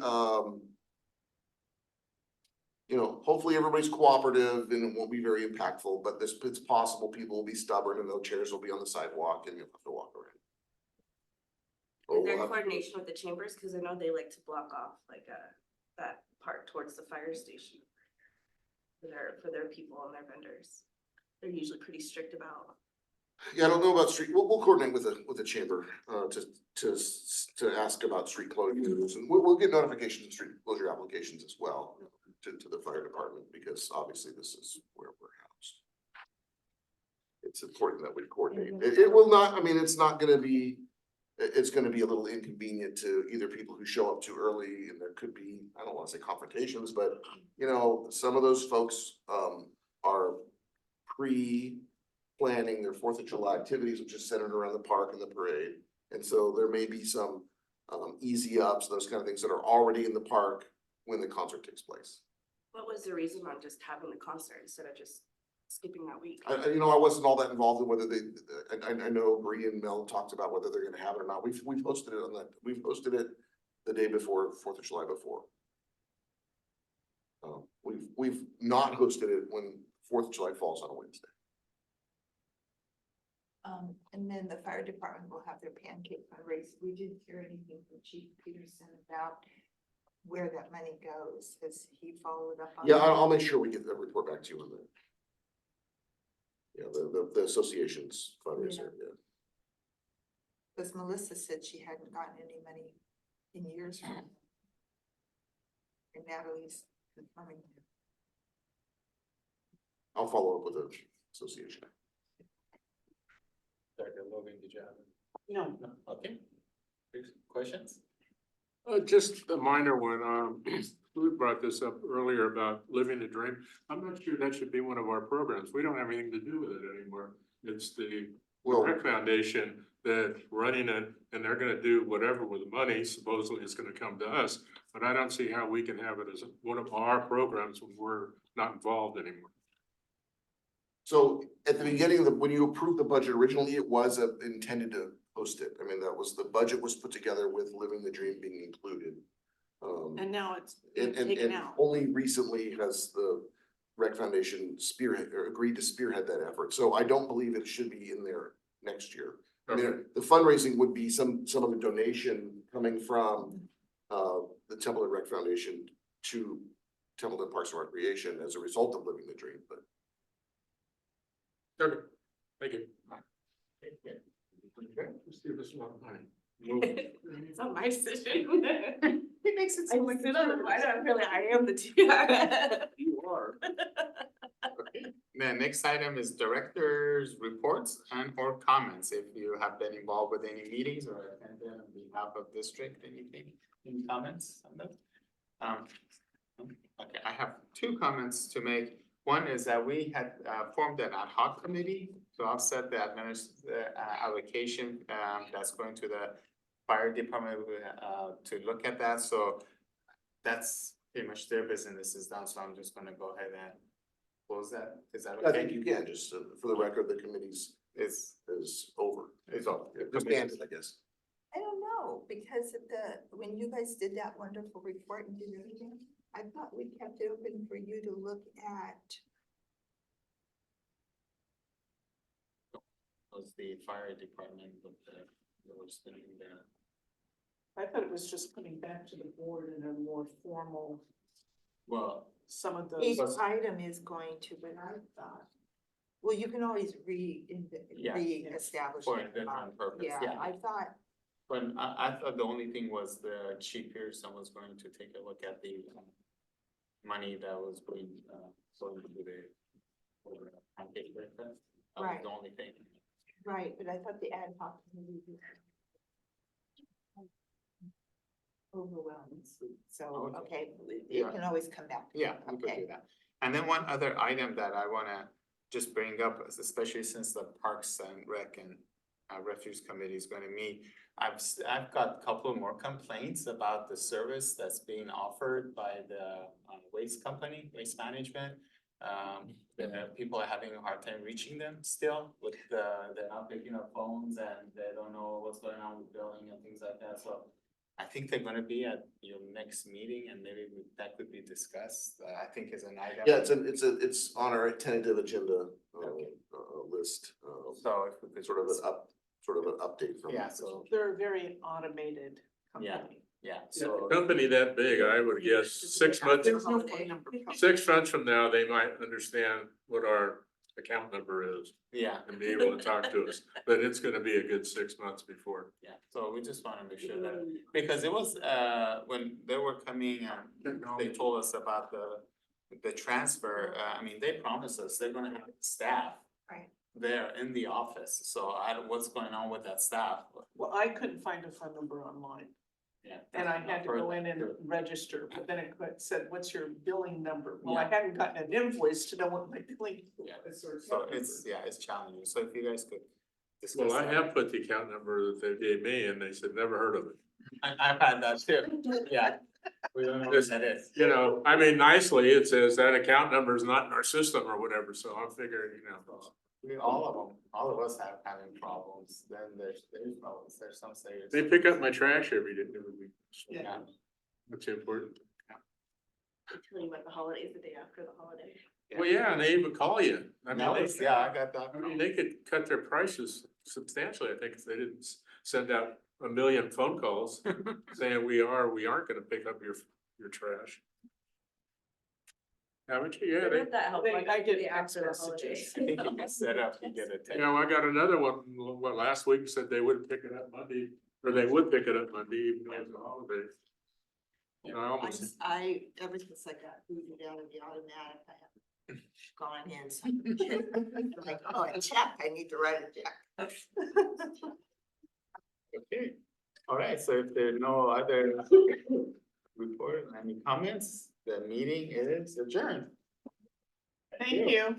you know, hopefully everybody's cooperative and it won't be very impactful, but it's possible people will be stubborn and those chairs will be on the sidewalk and you'll have to walk around. Is there We'll have- coordination with the chambers? Cause I know they like to block off like that part towards the fire station. For their people and their vendors. They're usually pretty strict about. Yeah, I don't know about street, we'll coordinate with the chamber, to ask about street closures, and we'll get notifications of street closure applications as well to the fire department, because obviously this is where we're housed. it's important that we coordinate. It will not, I mean, it's not gonna be, it's gonna be a little inconvenient to either people who show up too early, and there could be, I don't wanna say confrontations, but you know, some of those folks, are pre-planning their Fourth of July activities, which is centered around the park and the parade. And so there may be some, easy ups, those kind of things that are already in the park when the concert takes place. What was the reason on just having the concert instead of just skipping that week? You know, I wasn't all that involved in whether they, I know Bree and Mel talked about whether they're gonna have it or not. We've hosted it on that, we've hosted it the day before, Fourth of July before. We've not hosted it when Fourth of July falls on a Wednesday. And then the fire department will have their pancake fundraiser. We didn't hear anything from Chief Peterson about where that money goes. Has he followed up on? Yeah, that? I'll make sure we get the report back to you on that. Yeah, the association's fundraiser, yeah. Because Melissa said she hadn't gotten any money in years from him. And Natalie's confirming it. I'll follow up with the association. Dr. Logan, did you have? No. No, okay. Questions? Just a minor one, we brought this up earlier about living the dream. I'm not sure that should be one of our programs. We don't have anything to do with it anymore. It's the Well, Rec Foundation that's running it, and they're gonna do whatever with the money, supposedly it's gonna come to us. But I don't see how we can have it as one of our programs when we're not involved anymore. so at the beginning of the, when you approved the budget originally, it was intended to host it. I mean, that was, the budget was put together with Living the Dream being included. And now it's And, taken and out. only recently has the Rec Foundation spearhead, or agreed to spearhead that effort. So I don't believe it should be in there next year. I mean, the fundraising would be some of the donation coming from, the Templeton Rec Foundation to Templeton Parks and Recreation as a result of Living the Dream, but. Okay, thank you. Okay. Let's give us one money. It's not my decision. It makes it I sound like. sit on the, I don't feel like I am the two. You are. The next item is directors' reports and or comments. If you have been involved with any meetings or attended on behalf of district, anything, any comments on that? Okay, I have two comments to make. One is that we had formed an ad hoc committee to offset the allocation that's going to the fire department to look at that. So that's pretty much their business is done. So I'm just gonna go ahead and close that. Is that I okay? think you can, just for the record, the committee's Is over. over. Disbanded, I guess. I don't know, because when you guys did that wonderful report and did everything, I thought we kept it open for you to look at. Was the fire department with they were spending the, I thought it was just coming back to the board in a more formal, well, some of Each those. item is going to, but I thought, well, you can always Yeah. reestablish. for a it. different purpose, Yeah, yeah. I thought, But I thought the only thing was the Chief Pearson was going to take a look at the money that was going to the over pancake breakfast. That was Right. the only thing. right, but I thought the ad hoc committee was overwhelmed, so, Okay. okay, Yeah. it can always come back. Yeah, we could Okay. do that. And then one other item that I wanna just bring up, especially since the Parks and Rec and Refuge Committee is gonna meet. I've got a couple more complaints about the service that's being offered by the waste company, Waste Management. The people are having a hard time reaching them still with they're not picking up phones and they don't know what's going on with billing and things like that, so. I think they're gonna be at your next meeting and maybe that could be discussed, I think is an item. Yeah, it's on our tentative agenda, list, So if we could. sort of an update from. Yeah, so, They're a very automated Yeah. company. yeah, A so, company that big, I would guess 6 months, There's no phone number. 6 months from now, they might understand what our account number is yeah, and be able to talk to us. But it's gonna be a good 6 months before. yeah, so we just wanna make sure that, because it was, when they were coming and they told us about the transfer, I mean, they promised us they're gonna have staff. Right. there in the office, so I don't, what's going on with that staff? Well, I couldn't find a phone number online Yeah. and I had to go in and register, but then it said, what's your billing number? Well, I hadn't gotten an invoice to know what my billing. Yeah, so it's, yeah, it's challenging, so if you guys could discuss. Well, I that. have put the account number that they gave me and they said, never heard of it. I've had that too, yeah. We don't know what that is. You know, I mean, nicely, it says that account number is not in our system or whatever, so I'm figuring, you know. I mean, all of us have having problems, then there's problems, there's some serious. They pick up my trash every week. Yeah. That's important. I'm telling you about the holidays, the day after the holiday. Well, yeah, and they even call you. I mean, No, they- it's, yeah, I got that. I mean, they could cut their prices substantially, I think, if they didn't send out a million phone calls saying we aren't gonna pick up your trash. Haven't you? Yeah, they, That helped, like, I get the text after the holiday. messages. I think you can set up, you get a you text. know, I got another one, last week said they wouldn't pick it up Monday, or they would pick it up Monday, even though it's a holiday. And I almost, Ever since I got booted out of the automatic, I haven't gone in, so I'm like, oh, a check, I need to write a check. Okay, all right, so if there are no other report, any comments, the meeting is adjourned. Thank you.